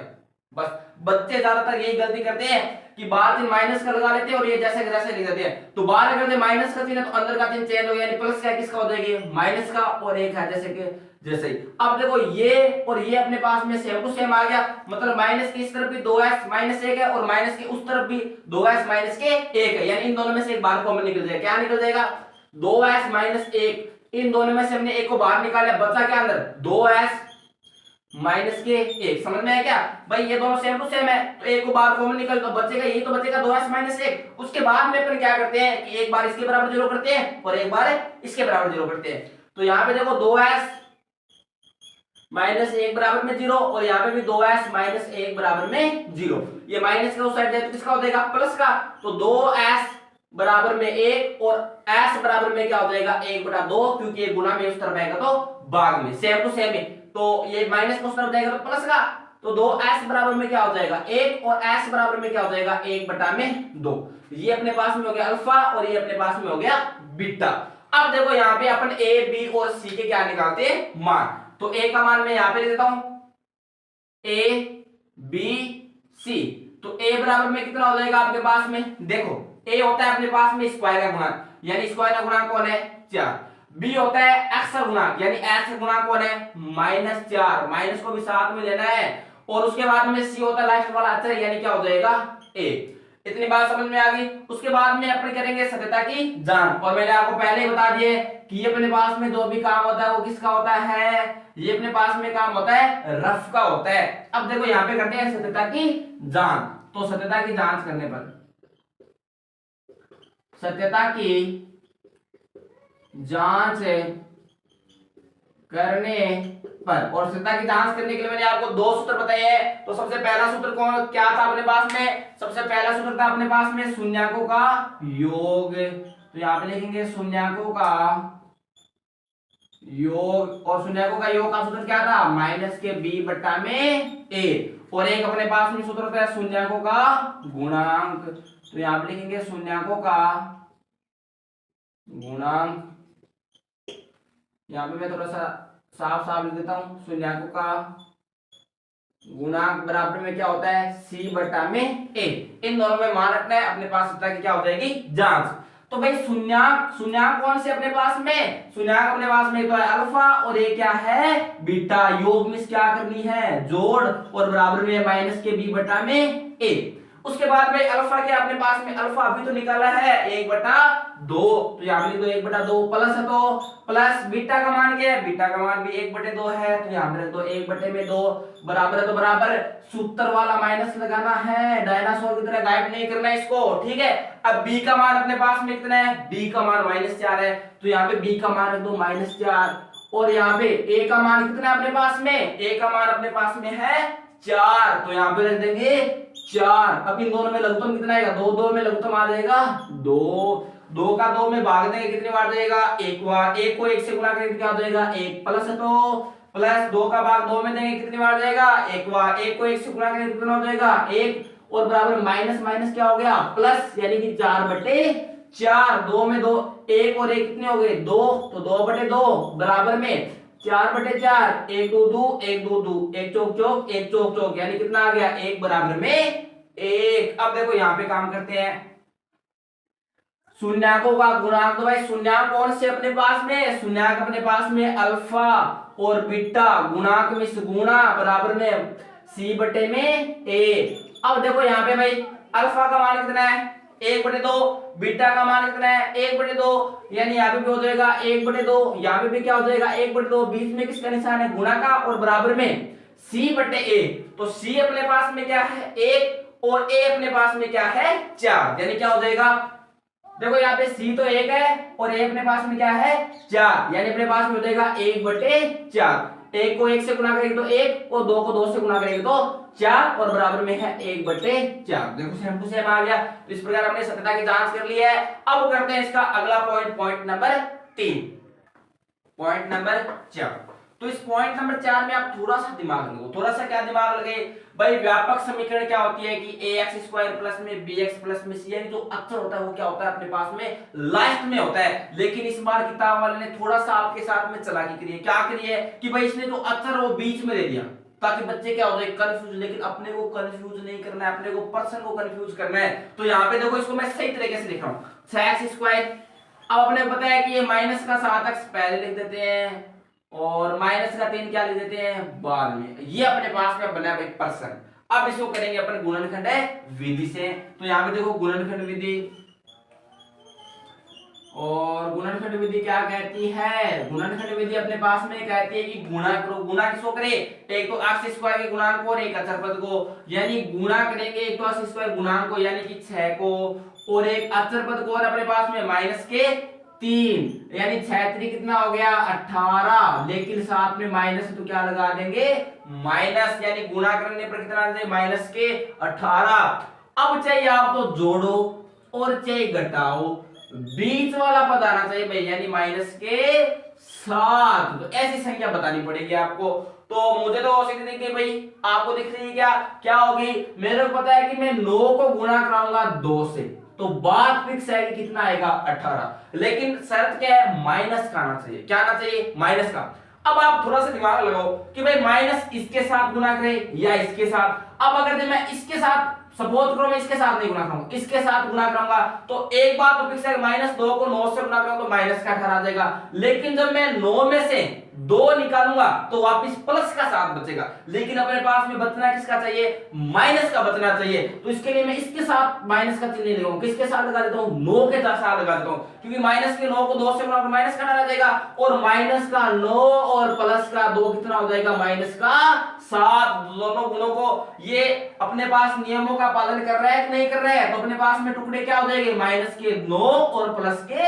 बस बच्चे ज्यादातर यही गलती करते हैं कि बाहर चिन्ह माइनस का लगा लेते हैं और ये जैसे जैसे लिख देते हैं। तो बाहर अगर माइनस का चिन्ह है तो अंदर का चिन्ह चेंज हो गया, यानी प्लस का किसका हो जाएगी? माइनस का, और एक है जैसे कि जैसे ही। अब देखो ये और ये अपने पास में सेम टू सेम आ गया, मतलब माइनस के इस तरफ भी 2s माइनस 1 है और माइनस के उस तरफ भी 2s माइनस के 1 है, यानी इन दोनों में से एक बार कॉमन निकल जाएगा। क्या निकल जाएगा? 2s minus 1। इन दोनों में से हमने एक को बाहर निकाला, बचा क्या अंदर? 2s माइनस के 1। समझ में आया क्या भाई? ये दोनों सेम टू सेम है तो एक को बाहर कॉमन निकल तो बचेगा, यही तो बचेगा 2s माइनस 1। उसके बाद में अपन क्या करते हैं कि एक बार इसके बराबर 0 करते हैं और एक बार इसके बराबर 0 करते हैं। तो यहाँ पे देखो 2s माइनस 1 बराबर में 0 और यहाँ पे भी 2s माइनस 1 बराबर में 0। ये माइनस का उस साइड जाए तो किसका हो जाएगा? प्लस का। तो 2s बराबर में 1 और s बराबर में क्या हो जाएगा? 1/2, क्योंकि ये गुणा में उस तरफ आएगा तो भाग में, सेम टू सेम है। तो ये माइनस उस तरफ जाएगा तो प्लस का। तो 2s बराबर में क्या हो जाएगा? 1 और s बराबर में क्या हो जाएगा? 1/2। ये अपने पास में हो गया अल्फा और ये अपने पास में हो गया बीटा। अब देखो यहाँ पे अपन a b और c के क्या निकालते हैं? मान। तो a का मान मैं यहाँ पे लिख देता हूं, a b c। तो a बराबर में कितना हो जाएगा आपके पास में? देखो a होता है अपने पास में स्क्वायर का गुणा, यानी स्क्वायर का गुणांक कौन है 4। बी होता है एक्स का गुणांक, यानी एक्स का गुणांक कौन है -4, माइनस को भी साथ में लेना है। और उसके बाद में सी होता है लास्ट वाला अचर, यानी क्या हो जाएगा 1। इतनी बात समझ में आ गई। उसके बाद में अपन करेंगे सत्यता की जांच। और मैंने आपको पहले ही बता दिए कि ये अपने पास में जो भी काम होता है वो किसका होता है, ये अपने पास में काम होता है रफ का होता है। अब देखो यहाँ पे करते हैं सत्यता की जांच। तो सत्यता की जांच करने पर, सत्यता की जांच करने पर, और सत्यता की जांच करने के लिए मैंने आपको 2 सूत्र बताए हैं। तो सबसे पहला सूत्र कौन क्या था अपने पास में, सबसे पहला सूत्र था अपने पास में शून्याकों का योग। तो यहाँ पे लिखेंगे शून्याकों का योग, और शून्याकों का योग का सूत्र क्या था माइनस के b बट्टा में a। और एक अपने पास में सूत्र होता है शून्याकों का गुणांक। तो यहाँ पे लिखेंगे शून्याकों का गुणांक, यहाँ पे मैं थोड़ा सा साफ साफ लिख देता हूं, शून्याकों का गुणांक बराबर में क्या होता है c बटा में a। इन दोनों में मान रखना है, अपने पास सत्यता की क्या हो जाएगी जांच। तो भाई शून्याक कौन से अपने पास में, शून्याक अपने पास में तो है अल्फा और ये क्या है बीटा। योग में क्या करनी है जोड़, और बराबर में माइनस के b बटा में a। उसके बाद में अल्फा क्या अपने पास में, अल्फा अभी तो निकाला है 1/2, तो यहाँ पे लिख दो 1/2 प्लस है तो प्लस बीटा का मान क्या है, बीटा का मान भी 1/2 है, तो यहाँ पे रख दो 1/2 बराबर है, तो बराबर सूत्र वाला माइनस लगाना है, डायनासोर की तरह गायब नहीं करना है इसको, ठीक है। अब b का मान अपने पास में कितना है, b का मान -4 है, तो यहाँ पे b का मान रख दो -4, और यहाँ पे a का मान कितना है अपने पास में, a का मान अपने पास में है 4, तो यहाँ पे रख देंगे 4। अब इन दोनों में लघुत्तम कितना आएगा, 2 में लघुत्तम आ जाएगा 2 का 2 में भाग देंगे कितनी बार जाएगा एक बार, 1 को 1 से गुणा करेंगे क्या हो जाएगा 1 प्लस है तो प्लस 2 का भाग 2 में देंगे कितनी बार जाएगा एक बार, 1 को 1 से गुणा करेंगे कितना हो जाएगा 1, और बराबर माइनस माइनस क्या हो गया प्लस, यानी कि 4/4, 2 में 2 1 और 1 कितने हो गए 2, तो 2/2 बराबर में 4/4, 1 2 2 1 2 2 1 चौक चौक 1 चौक चौक, यानी कितना आ गया 1 बराबर में 1। अब देखो यहाँ पे काम करते हैं शून्याकों का गुणांक। तो भाई शून्याक कौन से अपने पास में, शून्याक अपने पास में अल्फा और बीटा, गुणांक में से गुणा बराबर में c बटे में a। अब देखो यहाँ पे भाई अल्फा का मान कितना है 1/2, बीटा का मान कितना है 1/2, यानी यहाँ पे भी हो जाएगा 1/2, यहाँ पे भी क्या हो जाएगा 1/2, बीच में किसका निशान है गुणा का, और बराबर में c बटे a। तो c अपने पास में क्या है 1 और a अपने पास में क्या है 4, यानी क्या हो जाएगा देखो यहाँ पे c तो 1 है और a अपने पास में क्या है 4, यानी अपने पास में हो जाएगा 1/4। 1 को 1 से गुणा करेंगे तो 1, और 2 को 2 से गुणा करेंगे तो 4, और बराबर में है 1/4। देखो सेम टू सेम आ गया। तो इस प्रकार हमने सत्यता की जांच कर ली है। अब करते हैं इसका अगला पॉइंट नंबर 3, पॉइंट नंबर 4। तो इस पॉइंट नंबर 4 में आप थोड़ा सा दिमाग लगाओ, थोड़ा सा क्या दिमाग लगे भाई, व्यापक समीकरण क्या होती है कि ax² प्लस में bx प्लस में c, यानी जो अक्षर होता है वो क्या होता है अपने पास में लास्ट में होता है। लेकिन इस बार किताब वाले ने थोड़ा सा आपके साथ में चालाकी करी है, क्या करी है कि भाई इसने जो अक्षर वो बीच में दे दिया ताकि बच्चे क्या हो जाए कंफ्यूज, लेकिन अपने को कंफ्यूज नहीं करना है, अपने को पर्सन को कंफ्यूज करना है। तो यहाँ पे देखो इसको मैं सही तरीके से लिख रहा हूँ x²। अब अपने को पता है कि ये माइनस का 7x पहले लिख देते हैं और माइनस का 3 क्या लिख देते हैं बाद में, ये अपने पास में बना है पर्सन। अब इसको करेंगे अपन गुणनखंड विधि से। तो यहाँ पे देखो गुणनखंड विधि, और गुणनखंड विधि क्या कहती है, गुणनखंड विधि अपने पास में कहती है कि गुणा करो। गुणा किसको करे, एक तो x² के गुणांक को और एक अचर पद को, यानी गुणा करेंगे एक तो x² गुणांक को यानी कि 6 को, और एक अचर पद को, और अपने पास में माइनस के 3, यानी 6×3 कितना हो गया 18, लेकिन साथ में माइनस तो क्या लगा देंगे माइनस, यानी गुणा करने पर कितना आ जाए माइनस के 18। अब चाहिए आप तो जोड़ो और चाहिए घटाओ, बीच वाला पद आना चाहिए भाई, यानी माइनस के 7। तो ऐसी संख्या बतानी पड़ेगी आपको। तो मुझे तो सीधी दिख गई भाई, आपको दिख रही है क्या होगी, मेरे को पता है कि मैं 9 को गुणा कराऊंगा 2 से, तो बात फिक्स है कि कितना आएगा 18, लेकिन शर्त क्या है माइनस का आना चाहिए। क्या आना चाहिए माइनस का। अब आप थोड़ा सा दिमाग लगाओ कि भाई माइनस इसके साथ गुना करे या इसके साथ। अब अगर मैं इसके साथ सपोज करो, मैं इसके साथ नहीं गुना करूंगा, इसके साथ गुना करूंगा, तो एक बात तो फिक्स है, -2 को 9 से गुना करूंगा तो माइनस का 18 आ जाएगा। लेकिन जब मैं 9 में से 2 निकालूंगा तो वापस प्लस का 7 बचेगा। लेकिन अपने पास में बचना किसका चाहिए? माइनस का बचना चाहिए। तो इसके लिए मैं इसके साथ माइनस का चिन्ह लगाऊंगा। किसके साथ लगा देता हूं? 9 के साथ लगा देता हूं, क्योंकि माइनस के 9 को 2 से गुना तो माइनस का डाला जाएगा, और माइनस का 9 और प्लस का 2 कितना हो जाएगा? माइनस का 7। दोनों गुणों को ये अपने पास नियमों का पालन कर रहा है कि नहीं कर रहा है? तो अपने पास में टुकड़े क्या हो जाएंगे? माइनस के 9 और प्लस के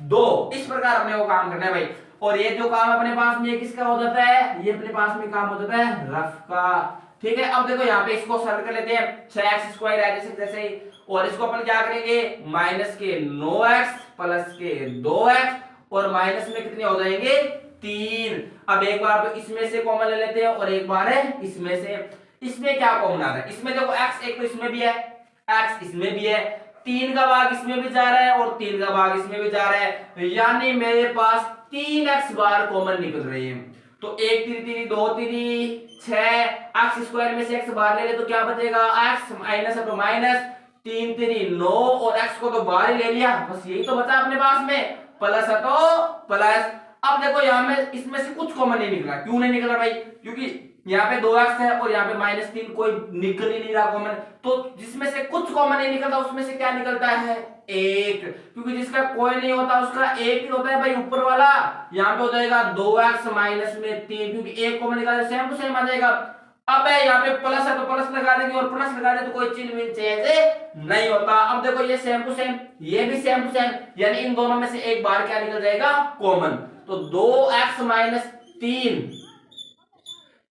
2। इस प्रकार अपने को काम करना है भाई। और ये जो काम अपने पास में किसका हो जाता है? ये अपने पास में काम हो जाता है रफ का। ठीक है, अब देखो यहाँ पे इसको सरल कर लेते हैं। 6x² है जैसे ही, और इसको अपन क्या करेंगे? माइनस के 9x प्लस के 2x, और माइनस में कितने हो जाएंगे? 3। अब एक बार तो इसमें से कॉमन ले लेते हैं और एक बार है इसमें से। इसमें क्या कॉमन आ रहा है? इसमें देखो x एक तो इसमें भी है, x इसमें भी है, 3 का भाग इसमें भी जा रहा है और 3 का भाग इसमें भी जा रहा है, यानी मेरे पास 3x बार कॉमन निकल रही है। तो 1 3 3 2 3 6, x² में से x बाहर ले ले तो क्या बचेगा? x माइनस है तो माइनस, 3 3 9, और x को तो बाहर ही ले लिया, बस यही तो बचा अपने पास में, प्लस है तो प्लस। अब देखो यहाँ में इसमें से कुछ कॉमन नहीं निकला। क्यों नहीं निकल रहा भाई? क्योंकि यहाँ पे 2x है और यहाँ पे -3, कोई निकल ही नहीं रहा कॉमन। तो जिसमें से कुछ कॉमन नहीं निकलता उसमें से क्या निकलता है? 1, क्योंकि जिसका कोई नहीं होता उसका 1 ही होता है भाई, ऊपर वाला। यहाँ पे हो जाएगा 2x माइनस में 3, क्योंकि 1 कॉमन निकाले सेम टू सेम आ जाएगा। अब है यहाँ पे प्लस है तो प्लस लगा देंगे, और प्लस लगा दे तो कोई चिन्ह चेंज नहीं होता। अब देखो ये सेम टू सेम, ये भी सेम टू सेम, यानी इन दोनों में से एक बार क्या निकल जाएगा? कॉमन। तो 2x माइनस 3,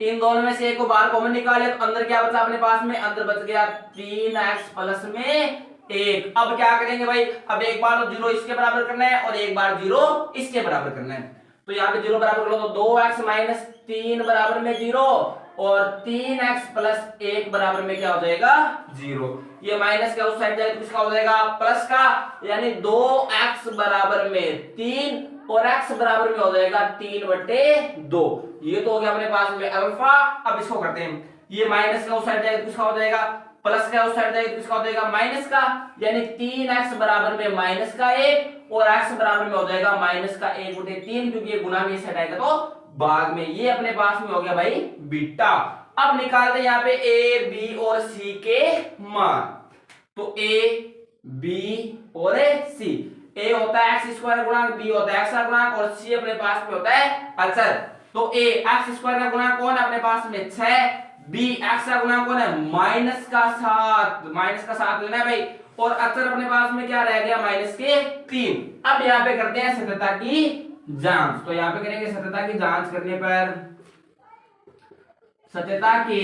इन दोनों में से एक को बाहर कॉमन निकाले तो अंदर क्या बचा अपने पास में? अंदर बच गया 3x प्लस में 1। अब क्या करेंगे भाई? अब एक बार तो 0 इसके बराबर करना है और एक बार 0 इसके बराबर करना है। तो यहाँ पे 0 बराबर कर लो तो 2x माइनस 3 बराबर में 0, और 3x प्लस 1 बराबर में क्या हो जाएगा? 0। ये माइनस का उस साइड जाए तो किसका हो जाएगा? प्लस का, यानी 2x बराबर में 3 और x बराबर में हो जाएगा 3/2। ये तो हो गया अपने पास में अल्फा। अब इसको करते हैं, ये माइनस का उस साइड जाएगा तो किसका हो जाएगा? प्लस का उस साइड जाएगा तो किसका हो जाएगा? माइनस का, यानी 3x बराबर में माइनस का 1 और x बराबर में हो जाएगा माइनस का 1/3, क्योंकि ये गुना में इस साइड आएगा तो भाग में। ये अपने पास में हो गया भाई बीटा। अब निकालते हैं यहाँ पे a, b और c के मान। तो a, b और c, a होता है x² गुणांक, b होता है x का गुणांक, और c अपने पास में होता है अचर। तो a x² का गुणांक कौन है अपने पास में? 6। b x का गुणांक कौन है? माइनस का 7 लेना है भाई, और अचर अपने पास में क्या रह गया? माइनस के 3। अब यहाँ पे करते हैं सत्यता की जांच। तो यहाँ पे करेंगे सत्यता की जांच करने पर, सत्यता की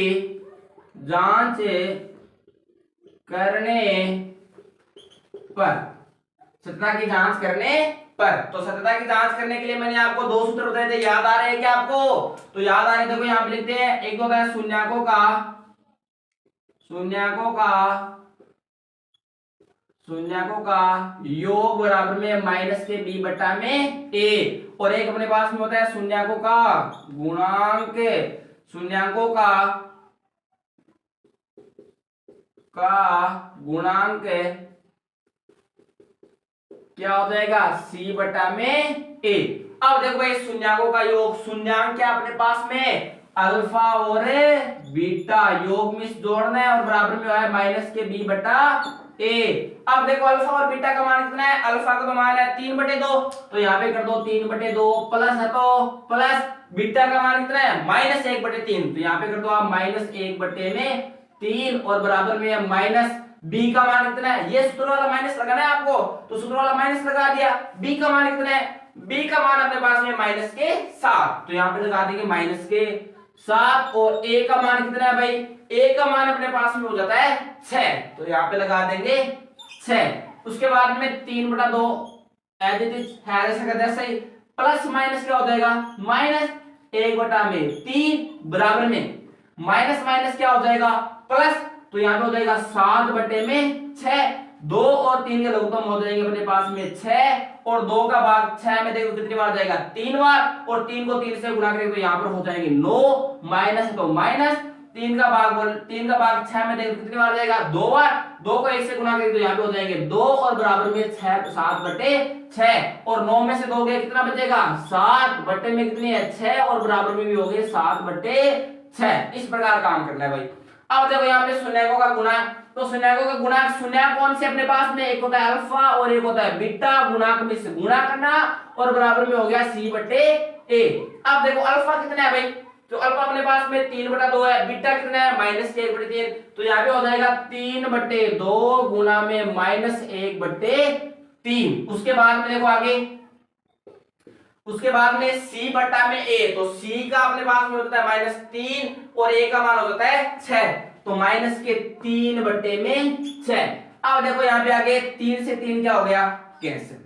जांच करने पर, सत्यता की जांच करने पर, तो सत्यता की जांच करने के लिए मैंने आपको 2 सूत्र बताए थे, याद आ रहे हैं क्या आपको? तो याद आ रहे, देखो यहाँ पे लिखते हैं। एक होता है शून्याकों का योग बराबर में माइनस के b बटा में a, और एक अपने पास में होता है शून्याकों का गुणांक, क्या हो जाएगा? c बटा में a। अब देखो भाई शून्याकों का योग, शून्यांक क्या अपने पास में? अल्फा और बीटा, योग में जोड़ना है और बराबर में है माइनस के b बटा a। अब देखो अल्फा और बीटा का मान कितना है? अल्फा का तो मान है 3/2, तो यहाँ पे कर दो 3/2, प्लस है तो प्लस, बीटा का मान कितना है? -1/3, तो यहाँ पे कर दो आप -1/3, और बराबर में है माइनस b का मान कितना है? ये सूत्र वाला माइनस लगाना है आपको, तो सूत्र वाला माइनस लगा दिया। b का मान कितना है? b का मान अपने पास में -7, तो यहाँ पे लगा देंगे -7, और a का मान कितना है भाई? a का मान अपने पास में हो जाता है 6, तो यहाँ पे लगा देंगे 6। उसके बाद में 3/2 एज इट इज है, जैसा ही, प्लस माइनस क्या हो जाएगा? -1/3 बराबर में माइनस माइनस क्या हो जाएगा? प्लस, तो यहाँ पे हो जाएगा 7/6, 2 और 3 के लघुत्तम हो जाएंगे अपने पास में 6 और 2 का भाग 6 में देखो कितनी बार जाएगा 3 बार और 3 को 3 से गुणा करेंगे तो यहाँ पर हो जाएंगे 9 माइनस तो माइनस 3 का भाग 6 में देखो कितनी बार जाएगा 2 बार 2 को 1 से गुणा करेंगे तो यहाँ पे हो जाएंगे 2 और बराबर में 6 7/6 और 9 में से 2 गए कितना बचेगा 7 बटे में कितनी है 6 और बराबर में भी हो गए 7/6। इस प्रकार काम करना है भाई। अब देखो यहाँ पे शून्यकों का गुणांक, तो शून्यकों का गुणांक शून्यक कौन से अपने पास में एक होता है अल्फा और एक होता है बीटा, गुणांक में से गुणा करना और बराबर में हो गया c/a। अब देखो अल्फा कितना है भाई, तो अल्फा अपने पास में 3/2 है, बीटा कितना है -1/3, तो यहाँ पे हो जाएगा 3/2 गुणा में -1/3। उसके बाद में देखो आगे, उसके बाद में c बटा में a, तो c का अपने पास में होता है -3 और a का मान हो जाता है 6, तो -3/6। अब देखो यहाँ पे आगे 3 से 3 क्या हो गया कैंसिल,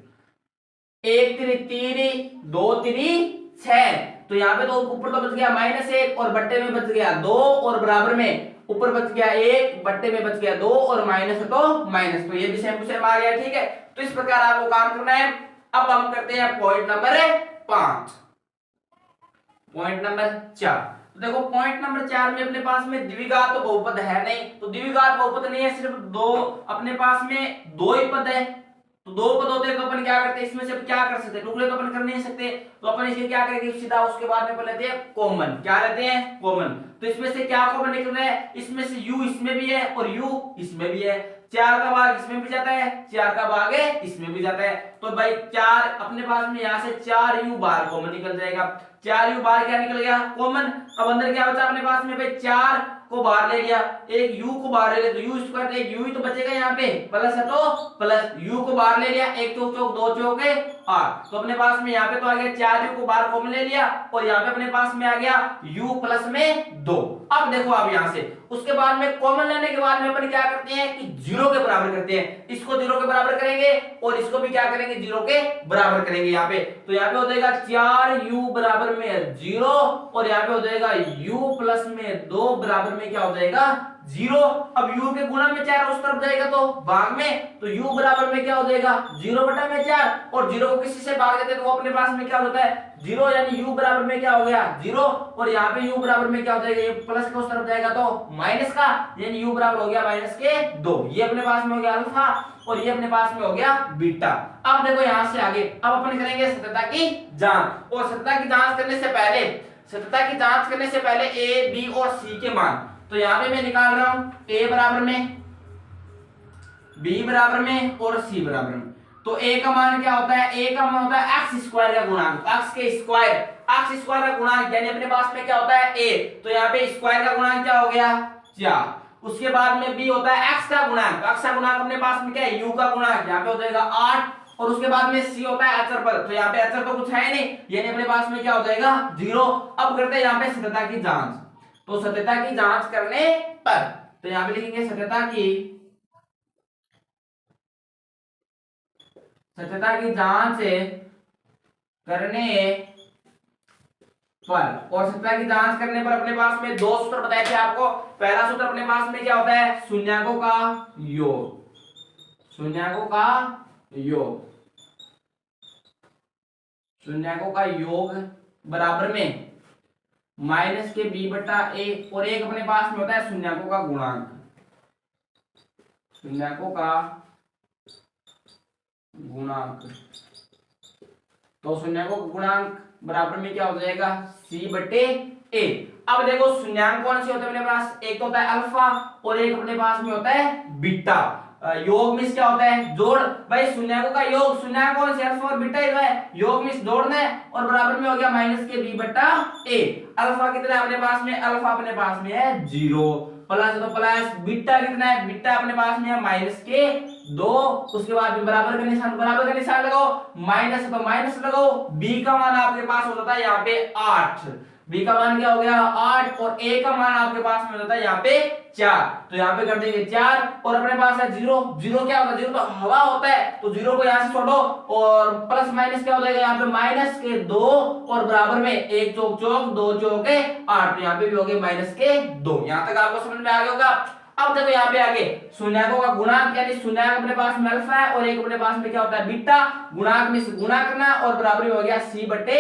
1 3 3 2 3 6, तो यहाँ पे तो ऊपर तो बच गया -1 और बट्टे में बच गया 2 और बराबर में ऊपर बच गया 1 बट्टे में बच गया 2 और माइनस तो माइनस, तो ये भी सेम टू सेम आ गया। ठीक है, तो इस प्रकार आपको काम करना है। अब हम करते हैं पॉइंट नंबर 5, पॉइंट नंबर 4। तो देखो पॉइंट नंबर 4 में अपने पास में द्विघात तो बहुपद है नहीं, तो द्विघात बहुपद नहीं है, सिर्फ दो अपने पास में 2 ही पद है, तो 2 पद होते हैं तो अपन क्या करते हैं इसमें से क्या कर सकते हैं, टुकड़े तो अपन कर नहीं सकते, तो अपन इसे क्या करेंगे सीधा उसके बाद में लेते हैं कॉमन। क्या लेते हैं कॉमन, तो इसमें से क्या कॉमन निकल रहा है, इसमें से u इसमें भी है और u इसमें भी है, 4 का भाग इसमें भी जाता है, 4 का भाग है इसमें भी जाता है, तो भाई 4 अपने पास में यहाँ से 4u बाहर कॉमन निकल जाएगा, 4u बाहर क्या निकल गया कॉमन। अब अंदर क्या बचा अपने पास में भाई 4 को बाहर ले लिया, एक u को बाहर ले लिया, तो u स्क्वायर एक u ही तो बचेगा यहाँ पे, प्लस है तो प्लस u को बाहर ले लिया, एक चौक चौक 2 चौक 8, तो अपने पास में यहाँ पे तो आ गया 4u को बाहर कॉमन ले लिया और यहाँ पे अपने पास में आ गया u प्लस में 2। अब देखो अब यहाँ से उसके बाद में कॉमन लेने के बाद में अपन क्या करते हैं कि 0 के बराबर करते हैं, इसको 0 के बराबर करेंगे और इसको भी क्या करेंगे 0 के बराबर करेंगे यहाँ पे, तो यहाँ पे हो जाएगा 4u बराबर में 0 और यहाँ पे हो जाएगा u प्लस में 2 बराबर में क्या हो जाएगा 0। अब u के गुणा में 4 उस तरफ जाएगा तो भाग में, तो u बराबर में क्या हो जाएगा 0/4 और 0 को किसी से भाग देते तो वो अपने पास में क्या होता है 0, यानी u बराबर में क्या हो गया 0 और यहाँ पे u बराबर में क्या हो जाएगा, ये प्लस के उस तरफ जाएगा तो माइनस का, यानी u बराबर हो गया -2। ये अपने पास में हो गया अल्फा और ये अपने पास में हो गया बीटा। अब देखो यहाँ से आगे अब अपन करेंगे सत्यता की जांच, और सत्यता की जांच करने से पहले a b और c के मान, तो यहाँ पे मैं निकाल रहा हूं a बराबर में, b बराबर में और c बराबर में, तो a का मान क्या होता है, a का मान होता है x स्क्वायर का गुणांक, x स्क्वायर का गुणांक यानी अपने पास में क्या होता है a, तो यहाँ पे स्क्वायर का गुणांक क्या हो गया 4। उसके बाद में b होता है x का गुणांक, अपने पास में क्या है u का गुणांक, यहाँ पे हो जाएगा 8 और उसके बाद में c होता है अचर पर, तो यहाँ पे अचर तो कुछ है नहीं, यानी अपने पास में क्या हो जाएगा 0। अब करते हैं यहाँ पे सत्यता की जांच, तो सत्यता की जांच करने पर, तो यहाँ पे लिखेंगे सत्यता की जांच करने पर, और सत्यता की जांच करने पर अपने पास में 2 सूत्र बताए थे आपको। पहला सूत्र अपने पास में क्या होता है शून्यकों का योग बराबर में माइनस के b/a, और एक अपने पास में होता है शून्यकों का गुणांक, तो शून्यकों का गुणांक बराबर में क्या हो जाएगा c/a। अब देखो शून्यक कौन से होते हैं अपने पास, एक होता है अल्फा और एक अपने पास में होता है बीटा। योग में क्या होता है जोड़, भाई शून्यकों का योग, शून्यक कौन से अल्फा और बीटा ही है, योग में जोड़ना है और बराबर में हो गया माइनस के b/a। अल्फा कितना है अपने पास में, अल्फा अपने पास में है 0, प्लस तो प्लस, बीटा कितना है, बीटा अपने पास में है -2, उसके बाद में बराबर का निशान लगाओ, माइनस तो माइनस लगाओ, b का मान आपके पास हो जाता है यहाँ पे 8, b का मान क्या हो गया 8 और a का मान आपके पास में होता है यहाँ पे 4, तो यहाँ पे कर देंगे 4 और अपने पास है 0 क्या होता है 0 तो हवा होता है, तो 0 को यहाँ से छोड़ो और प्लस माइनस क्या हो जाएगा यहाँ पे -2 और बराबर में 1 चौक 2 चौक 8, तो यहाँ पे भी हो गए -2। यहाँ तक आपको समझ में आ गया होगा। अब देखो यहाँ पे आगे शून्यकों का गुणांक, यानी शून्यक अपने पास में अल्फा है और एक अपने पास में क्या होता है बीटा, गुणांक में से गुणा करना और बराबरी हो गया सी बटे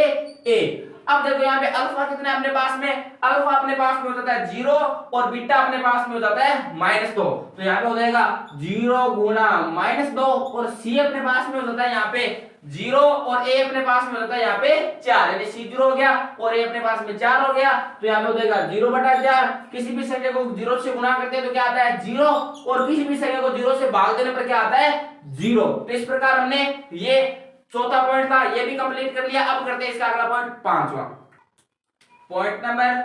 ए। अब देखो यहाँ पे अल्फा कितना है अपने पास में, अल्फा अपने पास में हो जाता है 0 और बीटा अपने पास में हो जाता है -2, तो यहाँ पे हो जाएगा 0 गुना -2 और सी अपने पास में हो जाता है यहाँ पे 0 और ए अपने पास में हो जाता है यहाँ पे 4, यानी सी 0 हो गया और ए अपने पास में 4 हो गया, तो यहाँ पे हो जाएगा 0 बटा 4। किसी भी संख्या को 0 से गुणा करते हैं तो क्या आता है 0 और किसी भी संख्या को 0 से भाग देने पर क्या आता है 0। तो इस प्रकार हमने ये चौथा पॉइंट था ये भी कंप्लीट कर लिया। अब करते हैं इसका अगला पॉइंट, पांचवा पॉइंट नंबर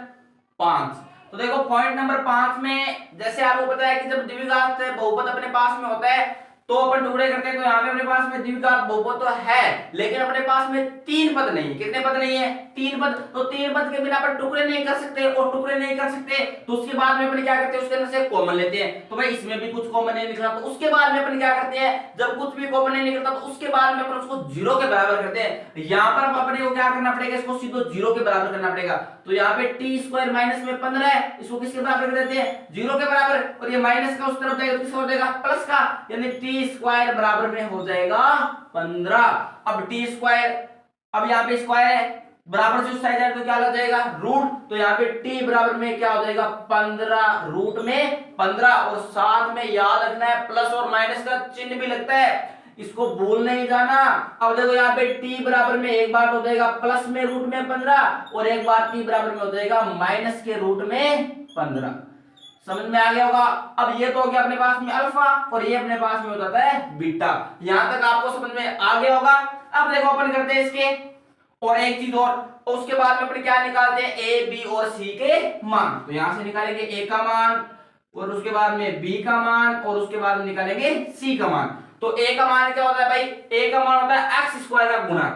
5। तो देखो पॉइंट नंबर 5 में जैसे आपको पता है कि जब द्विघात बहुपद अपने पास में होता है तो अपन टुकड़े करते हैं, तो यहाँ पे अपने पास में द्विघात बहुपद तो है लेकिन अपने पास में 3 पद नहीं है। कितने पद नहीं है 3 पद, तो 3 पद के बिना अपन टुकड़े नहीं कर सकते और टुकड़े नहीं कर सकते तो उसके बाद में अपन क्या करते हैं उसके अंदर से कॉमन लेते हैं। तो भाई इसमें भी कुछ कॉमन नहीं निकला तो उसके बाद में अपन क्या करते हैं, जब कुछ भी कॉमन नहीं निकलता तो उसके बाद में अपन उसको 0 के बराबर करते हैं। यहाँ पर अपने को क्या करना पड़ेगा, इसको सीधे 0 के बराबर करना पड़ेगा। तो यहाँ पे t² माइनस में 15 है, इसको किसके बराबर कर देते हैं 0 के बराबर, और ये माइनस का उस तरफ जाएगा तो किसका हो जाएगा प्लस का, यानी t² बराबर में हो जाएगा 15। अब t², अब यहाँ पे स्क्वायर है बराबर से उस साइड जाए तो क्या लग जाएगा रूट, तो यहाँ पे t बराबर में क्या हो जाएगा 15 रूट में 15, और साथ में याद रखना है प्लस और माइनस का चिन्ह भी लगता है, इसको भूल नहीं जाना। अब देखो यहाँ पे t बराबर में एक बार हो जाएगा प्लस में रूट में 15 और एक बार t बराबर में हो जाएगा माइनस के रूट में 15। समझ में आ गया होगा। अब ये तो हो गया अपने पास में अल्फा और ये अपने पास में हो जाता है बीटा, यहां तक आपको समझ में आ गया होगा। अब देखो अपन करते हैं इसके और एक चीज और उसके बाद में अपन क्या निकालते हैं a b और c के मान। तो यहां से निकालेंगे a का मान और उसके बाद में b का मान और उसके बाद में निकालेंगे c का मान। तो a का मान क्या होता है भाई, a का मान होता है x² का गुणा,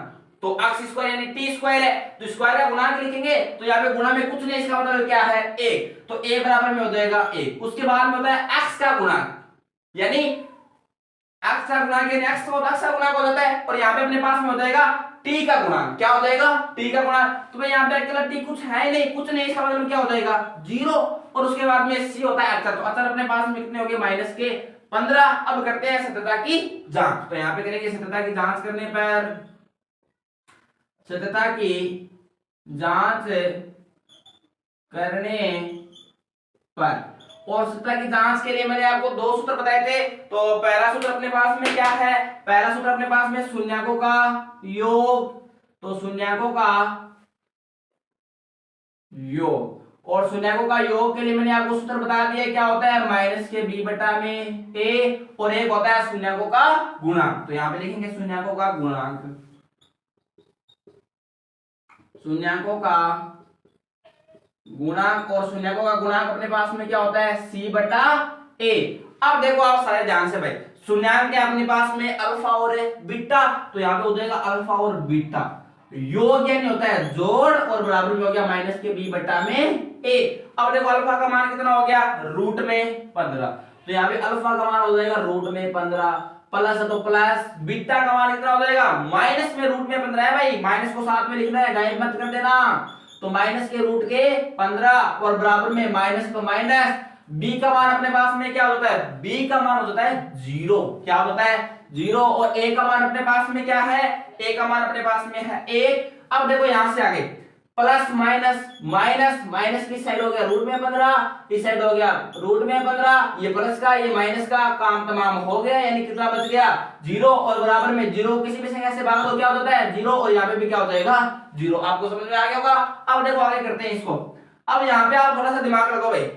तो x² यानी t² है तो स्क्वायर का गुणांक लिखेंगे, तो यहाँ पे गुणा में कुछ नहीं, इसका मतलब क्या है a, तो a बराबर में हो जाएगा a। उसके बाद में होता है x का गुणांक, यानी x का गुणांक यानी x का गुणांक हो जाता है, और यहाँ पे अपने पास में हो जाएगा t का गुणांक, क्या हो जाएगा t का गुणांक। तो भाई यहाँ पे अकेला t कुछ है नहीं, कुछ नहीं, इसका मतलब क्या हो जाएगा 0, और उसके बाद में c होता है अचर, तो अचर अपने पास में कितने हो गए माइनस के 15। अब करते हैं सत्यता की जांच, तो यहाँ पे करेंगे सत्यता की जांच करने पर, सत्यता की जांच करने पर, और सत्यता की जांच के लिए मैंने आपको 2 सूत्र बताए थे। तो पहला सूत्र अपने पास में क्या है, पहला सूत्र अपने पास में शून्यकों का योग, तो शून्यकों का योग, और शून्यकों का योग के लिए मैंने आपको सूत्र बता दिया क्या होता है माइनस के b बटा में a, और एक होता है शून्यकों का गुणांक। तो यहाँ पे लिखेंगे शून्यकों का गुणांक, शून्यकों का गुणांक, और शून्यकों का गुणांक अपने पास में क्या होता है c बटा a। अब देखो आप सारे ध्यान से भाई, शून्यक है अपने पास में अल्फा और बीटा, तो यहाँ पे हो जाएगा अल्फा और बीटा, योग यानी होता है जोड़, और बराबर में हो गया माइनस के b बटा में a। अब देखो अल्फा का मान कितना हो गया रूट में 15, तो यहाँ पे अल्फा का मान हो जाएगा रूट में 15, प्लस है तो प्लस, बीटा का मान कितना हो जाएगा माइनस में रूट में 15 है भाई, माइनस को साथ में लिखना है, गायब मत कर देना। तो माइनस के रूट के 15 और बराबर में माइनस तो माइनस, b का मान अपने पास में क्या होता है, b का मान हो जाता है 0, क्या होता है 0, और a का मान अपने पास में क्या है, a का मान अपने पास में है 1। अब देखो यहां से आगे प्लस माइनस, माइनस माइनस की साइड हो गया रूट में 15, इस साइड हो गया रूट में 15, ये प्लस का ये माइनस का काम तमाम हो गया, यानी कितना बच गया 0, और बराबर में 0 किसी भी संख्या से भाग दो क्या होता है 0, और यहाँ पे भी क्या हो जाएगा 0। आपको समझ में आ गया होगा। अब देखो आगे करते हैं इसको। अब यहाँ पे आप थोड़ा सा दिमाग लगाओ भाई,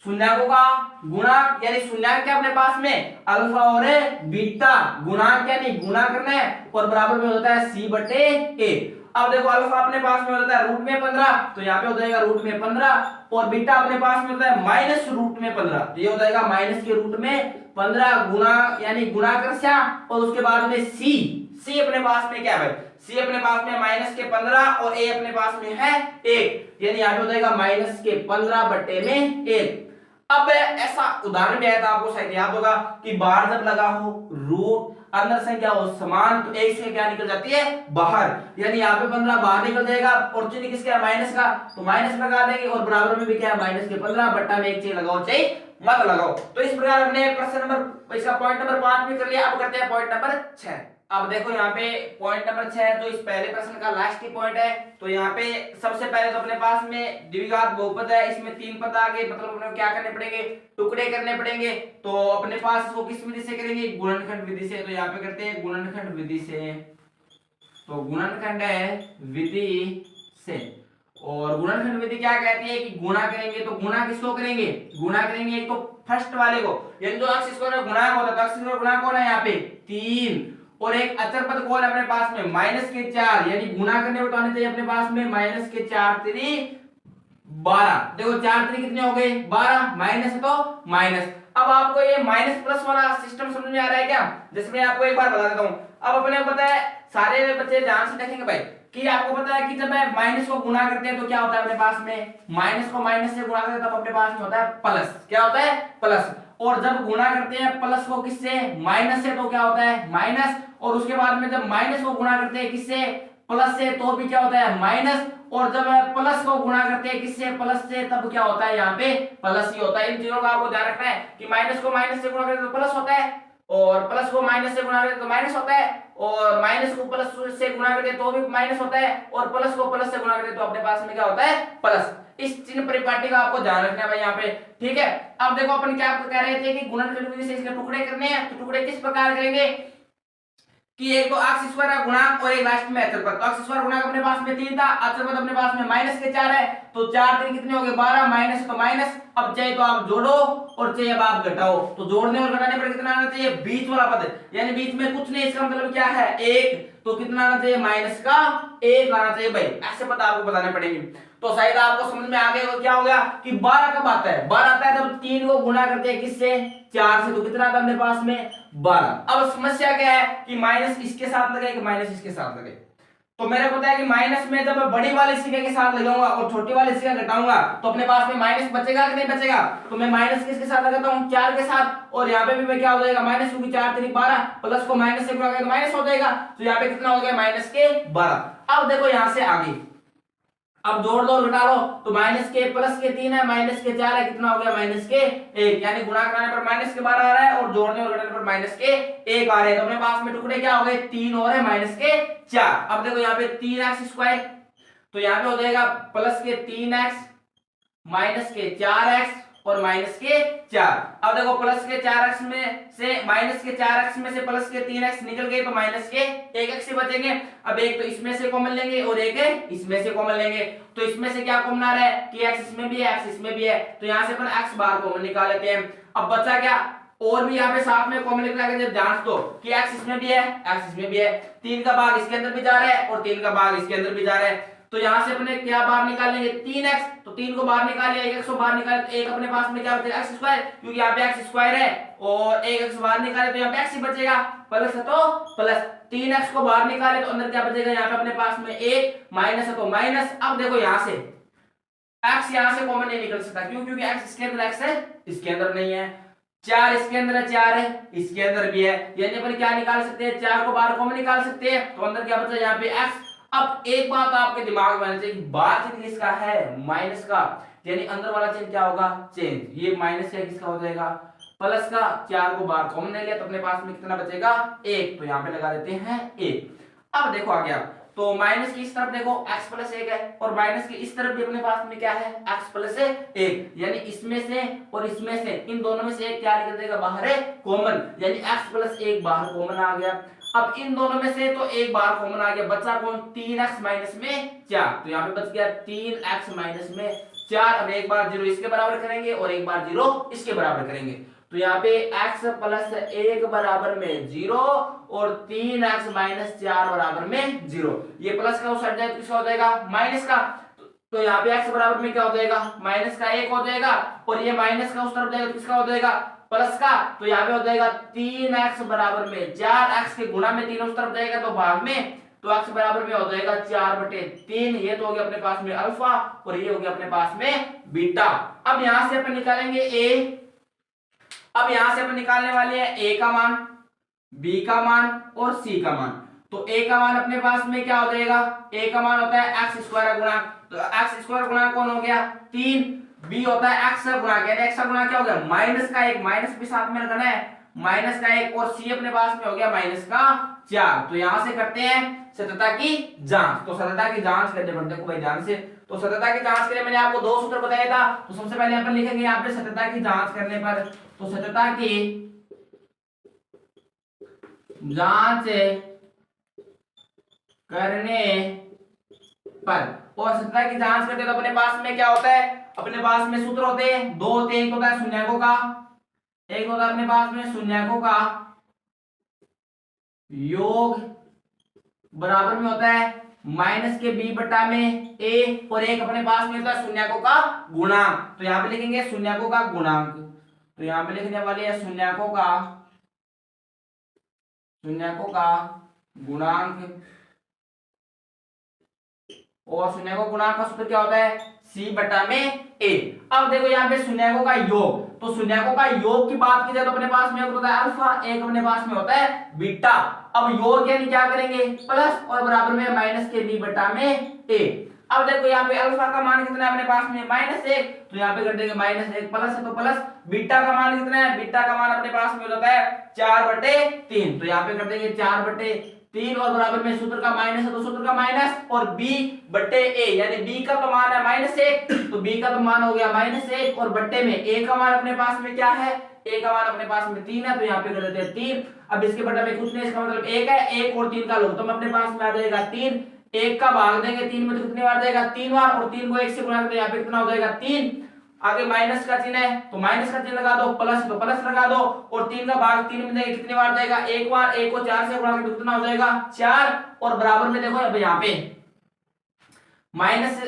शून्यकों का गुणांक यानी शून्यक क्या अपने पास में अल्फा और बीटा, गुणांक यानी गुणा करना है, और बराबर में होता है c बटे a। अब देखो अल्फा अपने पास में होता है रूट में 15, तो यहाँ पे हो जाएगा रूट में 15, और बीटा अपने पास में होता है माइनस रूट में 15, तो ये हो जाएगा माइनस के रूट में 15 गुणा यानी गुणा कर सा, और उसके बाद में c अपने पास में क्या है भाई, c अपने पास में माइनस के 15 और a अपने पास में है 1, यानी यहाँ पे हो जाएगा माइनस के 15 बटे में 1। अब ऐसा उदाहरण भी आया था आपको शायद याद होगा कि बाहर जब लगा हो रूट अंदर से क्या हो समान, तो एक से क्या निकल जाती है बाहर, यानी यहाँ पे 15 बाहर निकल जाएगा, और चिन्ह किसका माइनस का, तो माइनस लगा देंगे, और बराबर में भी क्या है माइनस के 15 बट्टा में एक चीज लगाओ चाहे मत लगाओ। तो इस प्रकार हमने प्रश्न नंबर इसका पॉइंट नंबर 5 भी कर लिया। अब करते हैं पॉइंट नंबर 6। अब देखो यहाँ पे पॉइंट नंबर 6 तो इस पहले प्रश्न का लास्ट ही पॉइंट है। तो यहाँ पे सबसे पहले तो अपने पास में द्विघात बहुपद है, इसमें 3 पद आ गए, मतलब अपने क्या करने पड़ेंगे, टुकड़े करने पड़ेंगे। तो अपने पास इसको किस विधि से करेंगे, गुणनखंड विधि से। तो यहाँ पे करते हैं गुणनखंड विधि से। तो गुणनखंड है विधि से, और गुणनखंड विधि क्या कहती है कि गुणा करेंगे। तो गुणा किसको करेंगे, गुणा करेंगे एक तो फर्स्ट वाले को, यानी जो अक्ष स्क्वायर गुणा होता है, तो अक्ष स्क्वायर गुणा कौन है यहाँ पे 3, और एक अचर पद कौन है अपने पास में -4, यानी गुणा करने पर तो आने चाहिए अपने पास में -4 3 12। देखो 4 3 कितने हो गए 12, माइनस है तो माइनस। अब आपको ये माइनस प्लस वाला सिस्टम समझ में आ रहा है क्या, जिसमें आपको एक बार बता देता हूं। अब अपने को पता है, सारे बच्चे ध्यान से देखेंगे भाई, कि आपको पता है कि जब माइनस को गुणा करते हैं तो क्या होता है अपने पास में, माइनस को माइनस से गुणा करते हैं तब अपने पास में होता है प्लस। क्या होता है प्लस। और जब गुणा करते हैं प्लस को किससे, माइनस से, तो क्या होता है माइनस। और उसके बाद में जब माइनस को गुणा करते हैं किससे, प्लस से, तो भी क्या होता है माइनस। और जब प्लस को गुणा करते हैं किससे, प्लस से, तब क्या होता है यहाँ पे प्लस ही होता है। इन चीजों का आपको ध्यान रखना है कि माइनस को माइनस से गुणा करते तो प्लस होता है, और प्लस को माइनस से गुणा करते तो माइनस होता है, और माइनस को प्लस से गुणा करते तो भी माइनस होता है, और प्लस को प्लस से गुणा करते तो अपने पास में क्या होता है प्लस। इस चिन्ह परिपाटी का आपको ध्यान रखना है भाई यहाँ पे, ठीक है। अब देखो अपन क्या कह रहे थे कि गुणनखंड विधि से इसके टुकड़े करने हैं। तो टुकड़े किस प्रकार करेंगे कि एक तो अक्ष स्क्वायर का गुणांक और एक लास्ट में अचर पद। तो अक्ष स्क्वायर गुणांक अपने पास में 3 था, अचर पद अपने पास में -4 है। तो 4 3 कितने हो गए 12, माइनस तो माइनस। अब चाहे तो आप जोड़ो और चाहे अब आप घटाओ। तो जोड़ने और घटाने पर कितना आना चाहिए, बीच वाला पद, यानी बीच में कुछ नहीं, इसका मतलब क्या है 1। तो कितना आना चाहिए -1 आना चाहिए भाई। ऐसे पद आपको बताने पड़ेंगे। तो शायद आपको समझ में आ गया क्या हो गया कि 12 कब आता है, 12 आता है जब 3 को गुणा करते हैं किससे, 4 से। तो कितना आता है अपने पास में 12। अब समस्या क्या है कि माइनस इसके साथ लगे कि माइनस इसके साथ लगे। तो मेरे को पता है कि माइनस में जब मैं बड़ी वाली संख्या के साथ लगाऊंगा और छोटी वाली संख्या घटाऊंगा तो अपने पास में माइनस बचेगा कि नहीं बचेगा। तो मैं माइनस किसके साथ लगाता हूं, 4 के साथ, और यहाँ पे भी मैं क्या हो जाएगा माइनस, क्योंकि 4 3 12, प्लस को माइनस से गुणा करें तो माइनस हो जाएगा। तो यहाँ पे कितना हो गया -12। अब देखो यहाँ से आगे, अब जोड़ दो और घटा लो। तो माइनस के प्लस के 3 है, माइनस के 4 है, कितना हो गया -1, यानी गुणा कराने पर -12 आ रहा है और जोड़ने और घटाने पर -1 आ रहा है। तो अपने पास में टुकड़े क्या हो गए 3 और है -4। अब देखो यहाँ पे 3x स्क्वायर, तो यहाँ पे हो जाएगा प्लस के 3x माइनस के 4x और -4। अब देखो प्लस के 4x में से माइनस के 4x में से प्लस के 3x निकल गए तो माइनस के 1x से बचेंगे। अब एक तो इसमें से कॉमन लेंगे और एक इसमें से कॉमन लेंगे। तो इसमें से क्या कॉमन आ रहा है कि x इसमें भी है, x इसमें भी है, तो यहाँ से अपन x बार कॉमन निकाल लेते हैं। अब बचा क्या, और भी यहाँ पे साथ में कॉमन लेकर आगे जब जांच दो कि x इसमें भी है, x इसमें भी है, 3 का भाग इसके अंदर भी जा रहा है और 3 का भाग इसके अंदर भी जा रहा है। तो यहां से अपने क्या बाहर निकालेंगे 3x, तो 3 को बाहर निकाल लिया, 1x को बाहर निकाले तो एक अपने पास में क्या बचेगा x स्क्वायर, क्योंकि यहाँ पे x स्क्वायर है, और 1x बाहर निकाले तो यहाँ पे x ही बचेगा, प्लस है तो प्लस, 3x को बाहर निकाले तो अंदर क्या बचेगा यहाँ पे अपने पास में 1, माइनस है तो माइनस। अब देखो यहाँ से x यहाँ से कॉमन नहीं निकल सकता, क्यों, क्योंकि x इसके अंदर x है, इसके अंदर नहीं है, 4 इसके अंदर है, 4 है, इसके अंदर भी है, यानी अपन क्या निकाल सकते हैं, 4 को बाहर कॉमन निकाल सकते हैं, तो अंदर क्या बचा यहाँ पे x। अब एक बात आपके दिमाग में आनी चाहिए, बाहर चिन्ह किसका है माइनस का, यानी अंदर वाला चिन्ह क्या होगा चेंज, ये माइनस है किसका हो जाएगा प्लस का, 4 को बाहर कॉमन ले लिया तो अपने पास में कितना बचेगा 1, तो यहाँ पे लगा देते हैं 1। अब देखो आ गया, तो माइनस की इस तरफ देखो x प्लस 1 है, और माइनस की इस तरफ भी अपने पास में क्या है x प्लस 1, यानी इसमें से और इसमें से इन दोनों में से एक क्या निकल देगा बाहर है कॉमन, यानी x प्लस 1 बाहर कॉमन आ गया। अब इन दोनों में से तो एक बार कॉमन आ गया, बचा कौन 3x माइनस में 4, तो यहाँ पे बच गया 3x माइनस में 4। अब एक बार 0 इसके बराबर करेंगे और एक बार 0 इसके बराबर करेंगे, तो यहाँ पे x प्लस 1 बराबर में 0 और 3x माइनस 4 बराबर में 0। ये प्लस का उस हट जाए तो किसका हो जाएगा माइनस का, तो यहाँ पे x बराबर में क्या हो जाएगा माइनस का 1 हो जाएगा, और ये माइनस का उस तरफ जाएगा तो किसका हो जाएगा प्लस का, तो यहाँ पे हो जाएगा 3x बराबर में 4, x के गुणा में 3 उस तरफ जाएगा तो भाग में, तो x बराबर में हो जाएगा 4/3। ये तो हो गया अपने पास में अल्फा और ये हो गया अपने पास में बीटा। अब यहां से अपन निकालेंगे a, अब यहां से अपन निकालने वाले हैं a का मान, b का मान और c का मान। तो a का मान अपने पास में क्या हो जाएगा, a का मान होता है x स्क्वायर गुणा, तो x स्क्वायर गुणा कौन हो गया 3, बी होता है एक्स का गुणा, यानी एक्स का गुणा क्या हो गया माइनस का एक, माइनस भी साथ में लगाना है, माइनस का एक, और सी अपने पास में हो गया माइनस का 4। तो यहां से करते हैं सत्यता की जांच। तो सत्यता की जांच करने पर देखो भाई ध्यान से, तो सत्यता की जांच के लिए मैंने आपको दो सूत्र बताया था। तो सबसे पहले अपन लिखेंगे यहाँ पे सत्यता की जांच करने पर, तो सत्यता की जांच करने पर, और सत्यता की जांच करते तो अपने पास में क्या होता है, अपने पास में सूत्र होते हैं दो होते हैं, एक होता है शून्यकों का, एक होता है अपने पास में शून्यकों का योग बराबर में होता है माइनस के बी बटा में ए, और एक अपने पास में होता है शून्यकों का गुणांक। तो यहाँ पे लिखेंगे शून्यकों का गुणांक, तो यहाँ पे लिखने वाले हैं शून्यकों का गुणांक, और शून्यकों गुणांक का सूत्र क्या होता है सी बटा में ए। अब देखो यहाँ पे शून्यकों का योग, तो शून्यकों का योग की बात की जाए तो अपने पास में एक होता है अल्फा, एक अपने पास में होता है बीटा। अब योग यानी क्या करेंगे प्लस और बराबर में माइनस के बी बटा में ए। अब देखो यहाँ पे अल्फा का मान कितना है अपने पास में -1, तो यहाँ पे कर देंगे -1 प्लस है तो प्लस, बीटा का मान कितना है, बीटा का मान अपने पास में होता है 4/3, तो यहाँ पे कर देंगे 4/3 और बराबर में सूत्र का माइनस है तो सूत्र का माइनस, और b बटे a, यानी b का तो मान है -1, तो b का तो मान हो गया -1 और बट्टे में a का मान अपने पास में क्या है, a का मान अपने पास में 3 है, तो यहाँ पे कर देते हैं 3। अब इसके बटे में कुछ नहीं, इसका मतलब 1 है, 1 और 3 का लघुत्तम तो अपने पास में आ जाएगा 3, 1 का भाग देंगे 3 में तो कितनी बार जाएगा 3 बार, और 3 को 1 से गुणा करते यहाँ पे कितना हो जाएगा 3। आगे माइनस का चिन्ह है तो माइनस का चिन्ह लगा दो, प्लस तो प्लस लगा दो, और 3 का भाग 3 में देंगे कितनी बार जाएगा 1 बार, 1 को 4 से गुणा करके कितना हो जाएगा 4, और बराबर में देखो अब यहाँ पे माइनस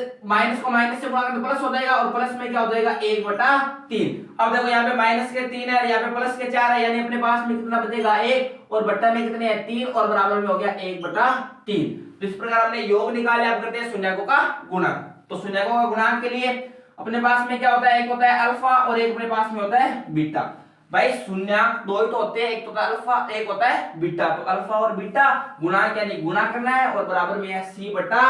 को माइनस से गुणा करके प्लस हो जाएगा, और प्लस में क्या हो जाएगा 1/3। अब देखो यहाँ पे माइनस के 3 है, यहाँ पे प्लस के 4 है, यानी अपने पास में कितना बचेगा 1, और बट्टा में कितने है 3, और बराबर में हो गया 1/3। तो इस प्रकार हमने योग निकाले। अब करते हैं शून्यकों का गुणक। तो शून्यकों का गुणांक के लिए अपने पास में क्या होता है, एक होता है अल्फा और एक अपने पास में होता है बीटा। भाई शून्यक दो ही तो होते हैं, एक तो होता है अल्फा, एक होता है बीटा। तो अल्फा और बीटा गुणांक यानी गुणा करना है, और बराबर में है सी बटा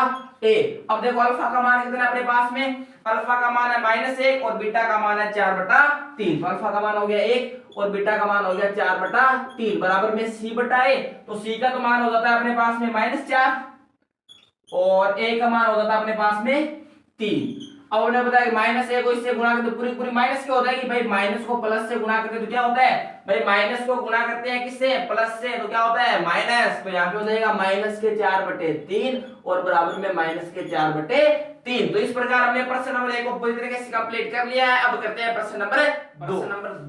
ए। अब देखो अल्फा का मान कितना है अपने पास में, अल्फा का मान है -1 और बीटा का मान है 4/3। तो अल्फा का मान हो गया 1 और बीटा का मान हो गया 4/3, बराबर में सी बटा ए। तो सी का तो मान हो जाता है अपने पास में -4 और ए का मान हो जाता है अपने पास में 3। अब हमने बताया कि -1 को इससे गुणा करते तो पूरी पूरी माइनस क्या होता है कि भाई माइनस को प्लस से गुणा करते तो क्या होता है, भाई माइनस को गुणा करते हैं किससे, प्लस से, तो क्या होता है माइनस। तो यहाँ पे हो जाएगा -4/3 और बराबर में -4/3। तो इस प्रकार हमने प्रश्न नंबर 1 को पूरी तरीके से कंप्लीट कर लिया है। अब करते हैं प्रश्न नंबर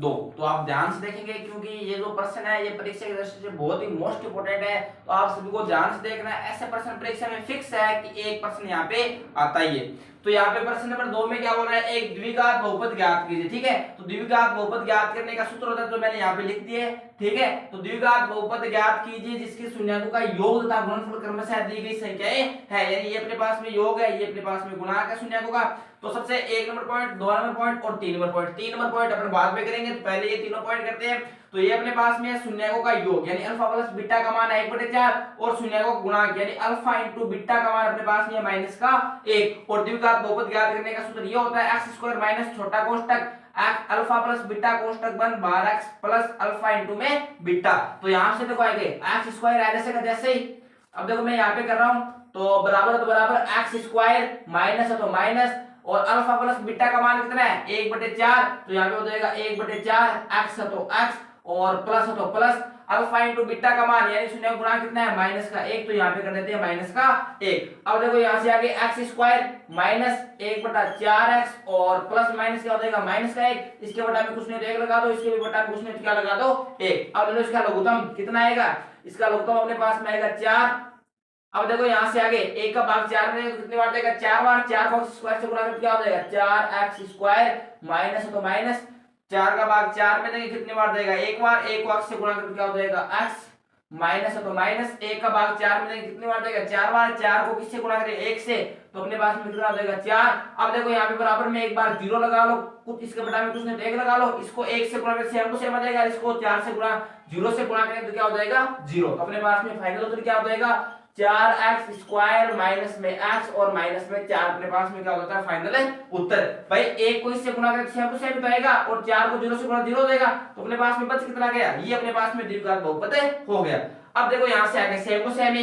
2। तो आप ध्यान से देखेंगे क्योंकि ये जो प्रश्न है ये परीक्षा की दृष्टि से बहुत ही मोस्ट इंपोर्टेंट है, तो आप सभी को ध्यान से देखना है। ऐसे प्रश्न परीक्षा में फिक्स है कि एक प्रश्न यहाँ पे आता ही है। तो यहाँ पे प्रश्न नंबर 2 में क्या बोल रहा है, एक द्विघात बहुपद ज्ञात कीजिए। ठीक है, तो द्विघात बहुपद ज्ञात करने का सूत्र होता है जो मैंने यहाँ पे लिख दिए। ठीक है, तो द्विघात बहुपद ज्ञात कीजिए जिसके शून्यकों का योग तथा गुणनफल क्रमशः दी गई संख्याएं है, यानी ये अपने पास में योग है, ये अपने पास में गुणांक है शून्यकों का। तो सबसे 1 नंबर पॉइंट, 2 नंबर पॉइंट और 3 नंबर पॉइंट। 3 नंबर पॉइंट अपन बाद में करेंगे, तो पहले ये तीनों पॉइंट करते हैं। तो ये अपने पास में शून्यकों का योग यानी अल्फा प्लस बीटा का मान है 1/4, और शून्यकों का गुणांक यानी अल्फा इंटू बीटा का मान अपने पास में -1, और द्विघात बहुपद ज्ञात करने का सूत्र ये होता है x² माइनस छोटा कोष्टक अल्फा प्लस बीटा कोष्टक बन 12x प्लस अल्फा इंटू में बीटा। तो यहां से देखो आएंगे x² ऐसे का जैसे ही, अब देखो मैं यहाँ पे कर रहा हूं, तो बराबर x² माइनस है तो माइनस, और अल्फा प्लस बीटा का मान कितना है 1/4, तो यहाँ पे हो जाएगा 1/4, x है तो x और प्लस है तो प्लस, अल्फा इंटू बीटा का मान यानी शून्य का गुणांक कितना है -1, तो यहाँ पे कर देते हैं -1। अब देखो यहाँ से आगे x² माइनस 1/4x और प्लस माइनस क्या हो जाएगा -1, इसके बटा में कुछ नहीं तो 1 लगा दो, इसके भी बटा में कुछ नहीं तो क्या लगा दो 1। अब देखो इसका लघुत्तम कितना आएगा, इसका लघुत्तम अपने पास में आएगा 4। अब देखो यहाँ से आगे 1 का भाग 4 में कितनी बार जाएगा 4 बार, 4 को स्क्वायर से गुणा करके क्या हो जाएगा 4x² माइनस है तो माइनस, 4 का भाग 4 में देंगे कितनी बार जाएगा 1 बार, 1 को x से गुणा करके क्या हो जाएगा x माइनस है तो माइनस, 1 का भाग 4 में देंगे कितनी बार जाएगा 4 बार, 4 को किससे गुणा करें 1 से, तो अपने पास में कितना हो जाएगा 4। अब देखो यहाँ पे बराबर में एक बार 0 लगा लो, कुछ इसके बटा में कुछ नहीं तो 1 लगा लो, इसको 1 से गुणा करके सेम टू सेम आ जाएगा, इसको 4 से गुणा 0 से गुणा करें तो क्या हो जाएगा 0। तो अपने पास में फाइनल उत्तर क्या हो जाएगा 4x² माइनस में x और माइनस में 4 अपने पास में क्या हो जाता है फाइनल उत्तर। भाई एक को इससे गुणा करके सेम टू सेम तो आएगा और 4 को 0 से गुणा 0 हो जाएगा, तो अपने पास में बच कितना गया, ये अपने पास में द्विघात बहुपद हो गया। अब देखो यहां से आगे सेम टू सेम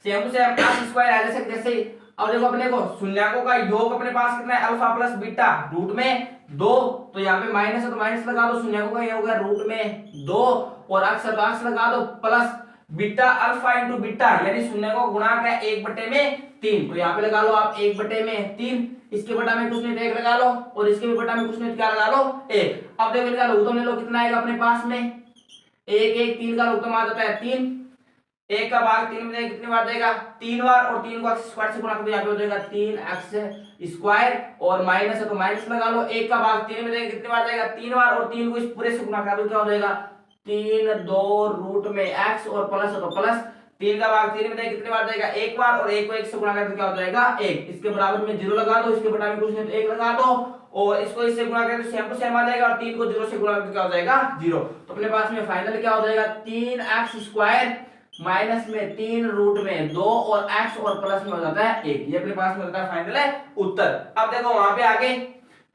x² आ जैसे जैसे ही। अब देखो अपने को शून्यकों का योग अपने पास कितना है, अल्फा प्लस बीटा रूट में 2, तो यहाँ पे माइनस है तो माइनस लगा दो, शून्यकों का योग है रूट में 2 और अक्स है तो अक्स लगा दो, plus beta alpha into beta यानी शून्य को गुणा का 1/3, तो यहाँ पे लगा लो आप 1/3, इसके बटा में कुछ नहीं 1 लगा लो और इसके भी बटा में कुछ नहीं क्या लगा लो 1। अब देखो इनका लघुत्तम ले लो, कितना आएगा अपने पास में 1 1 3 का लघुत्तम आ जाता है 3, 1 का भाग 3 में कितनी बार देगा 3 बार, और 3 को x² से गुणा कर दो, यहाँ पे हो जाएगा 3x² और माइनस है तो माइनस लगा लो, 1 का भाग 3 में देगा कितनी बार जाएगा 3 बार, और 3 को इस पूरे से गुणा कर दो क्या हो जाएगा 3 2 रूट में x और प्लस है तो प्लस, 3 का भाग 3 में देगा कितनी बार जाएगा 1 बार, और 1 को 1 से गुणा कर दो क्या हो जाएगा 1, इसके बराबर में 0 लगा दो, इसके बटा में कुछ नहीं तो 1 लगा दो, और इसको इससे गुणा करके सेम टू सेम आ जाएगा, और 3 को 0 से गुणा करके क्या हो जाएगा 0, तो अपने पास में फाइनल क्या हो जाएगा 3x² माइनस में 3 रूट में 2 और x और प्लस में हो जाता है 1, ये अपने पास में होता है फाइनल है उत्तर। अब देखो वहां पे आगे,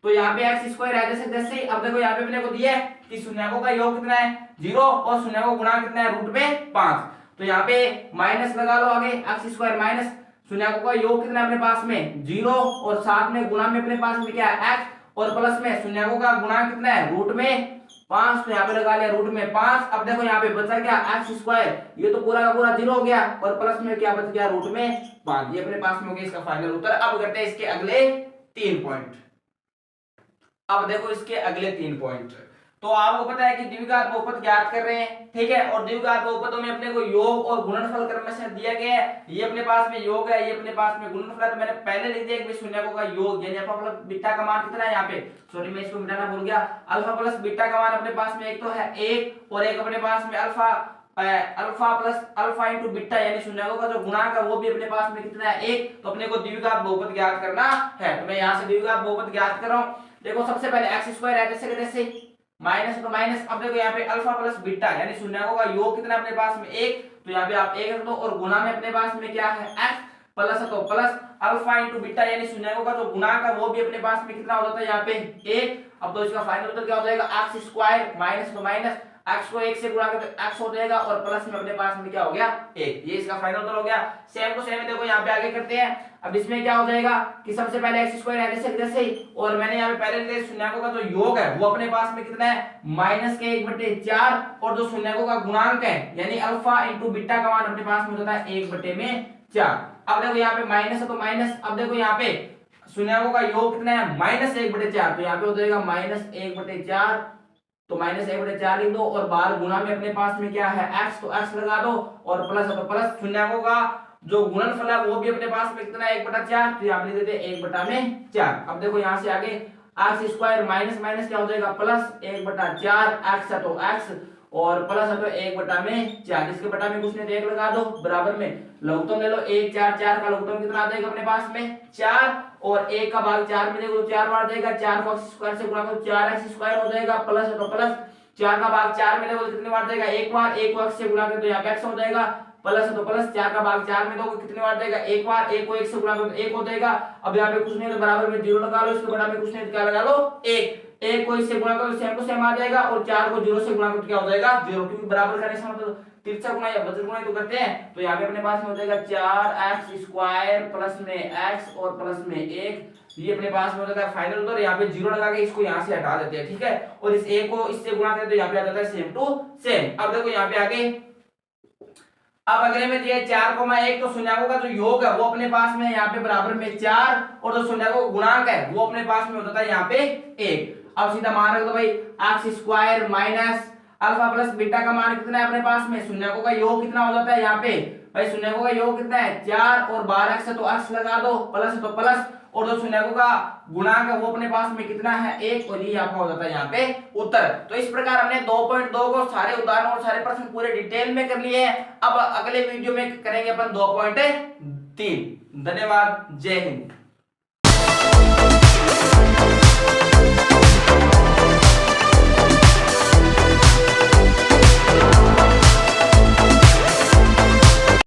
तो यहाँ पे x² है जैसे ही। अब देखो यहाँ पे अपने को दिया है कि शून्यकों का योग कितना है 0 और शून्यकों गुणा कितना है रूट में 5, तो यहाँ पे माइनस लगा लो आगे, x² माइनस शून्यकों का योग कितना है अपने पास में 0 और साथ में गुणा में अपने पास में क्या है x और प्लस में शून्यकों का गुणा कितना है रूट में 5, तो यहाँ पे लगा लिया रूट में 5। अब देखो यहाँ पे बचा क्या x², ये तो पूरा का पूरा 0 हो गया, और प्लस में क्या बच गया रूट में 5, ये अपने पास में हो गया इसका फाइनल उत्तर। अब करते हैं इसके अगले 3 पॉइंट। अब देखो इसके अगले 3 पॉइंट, तो आपको पता है कि द्विघात बहुपद ज्ञात कर रहे हैं, ठीक है, और द्विघात बहुपदों में अपने को योग और गुणनफल क्रम से दिया गया है, ये अपने पास में योग है, ये अपने पास में गुणनफल है, तो मैंने पहले लिख दिया कि शून्यकों का योग यानी अल्फा प्लस बीटा का मान कितना है, यहाँ पे सॉरी मैं इसको मिटाना भूल गया, अल्फा प्लस बीटा का मान अपने पास में एक तो है 1 और एक अपने पास में alpha plus alpha into beta यानी शून्यकों का जो गुणांक है वो भी अपने पास में कितना है 1, तो अपने को द्विघात बहुपद ज्ञात करना है, तो मैं यहाँ से द्विघात बहुपद ज्ञात कर रहा हूँ। देखो सबसे पहले x² है जैसे माइनस तो माइनस, अब देखो यहाँ पे अल्फा प्लस बीटा यानी शून्यकों का योग कितना अपने पास में 1, तो यहाँ पे आप 1 रख दो, और गुणा में अपने पास में क्या है x प्लस है तो प्लस अल्फा इंटू बीटा यानी शून्यकों का जो गुणांक है वो भी अपने पास में कितना हो जाता है यहाँ पे 1। अब तो इसका फाइनल उत्तर क्या हो जाएगा x² माइनस तो माइनस x को 1 से गुणा करके x हो जाएगा, और प्लस में अपने पास में क्या हो गया 1, ये इसका फाइनल उत्तर हो गया। सेम टू सेम देखो यहाँ पे आगे करते हैं। अब इसमें क्या हो जाएगा कि सबसे पहले x² है जैसे ही, और मैंने यहाँ पे पहले शून्यकों का जो योग है वो अपने पास में कितना है -1/4, और जो शून्यकों का गुणांक है यानी अल्फा इंटू बीटा का मान अपने पास में होता है 1/4। अब देखो यहाँ पे माइनस है तो माइनस, अब देखो यहाँ पे शून्यकों का योग कितना है -1/4, तो यहाँ पे हो जाएगा -1/4, तो -1/4 लिख दो, और बाहर गुणा में अपने पास में क्या है x, तो x लगा दो, और प्लस है तो प्लस शून्यकों का जो गुणनफल है वो भी अपने पास में कितना है 1/4, तो यहाँ पे लिख देते हैं 1/4। अब देखो यहाँ से आगे x² माइनस माइनस क्या हो जाएगा प्लस 1/4, x है तो x और प्लस है तो 1/4, इसके बटा में कुछ नहीं तो 1 लगा दो, बराबर में लघुत्तम ले लो 1 4 4 का लघुत्तम कितना आ जाएगा अपने पास में 4, और 1 का भाग 4 में देखो 4 बार देगा, 4 को x² से गुणा करो 4x² हो जाएगा, प्लस है तो प्लस 4 का भाग 4 में देखो कितने बार देगा 1 बार, 1 को x से गुणा करो तो यहाँ पे x हो जाएगा, प्लस है तो प्लस 4 का भाग 4 में देखो कितने बार देगा 1 बार, 1 को 1 से गुणा करो तो 1 हो जाएगा। अब यहाँ पे कुछ नहीं तो बराबर में 0 लगा लो, इसके बराबर में कुछ नहीं तो क्या लगा लो 1 को इससे गुणा करो सेम टू सेम आ जाएगा, और 4 को 0 से गुणा करो तो क्या हो जाएगा 0, क्योंकि बराबर करने से मतलब तिरछा गुणा या वज्र गुणा तो करते हैं, तो यहाँ पे अपने पास में हो जाएगा 4x² प्लस में x और प्लस में 1, ये अपने पास में हो जाता है फाइनल उत्तर। यहाँ पे 0 लगा के इसको यहाँ से हटा देते हैं, ठीक है, और इस 1 को इससे गुणा करते तो यहाँ पे आ जाता है सेम टू सेम। अब देखो यहाँ पे आगे, अब अगले में दिया 4,1, तो शून्यकों का जो योग है वो अपने पास में यहाँ पे बराबर में 4, और जो शून्यकों का गुणांक है वो अपने पास में होता है यहाँ पे 1। अब सीधा मान रख दो भाई x² minus alpha plus beta का मान कितना है अपने पास में, शून्यकों का योग कितना हो जाता है यहाँ पे भाई, शून्यकों का योग कितना है 4, और 12x है तो x लगा दो, प्लस है तो प्लस, और जो शून्यकों का गुणांक है वो अपने पास में कितना है 1, और ये आपका हो जाता है यहाँ पे उत्तर। तो इस प्रकार हमने 2.2 को सारे उदाहरण और सारे प्रश्न पूरे डिटेल में कर लिए हैं। अब अगले वीडियो में करेंगे अपन 2.3। धन्यवाद, जय हिंद।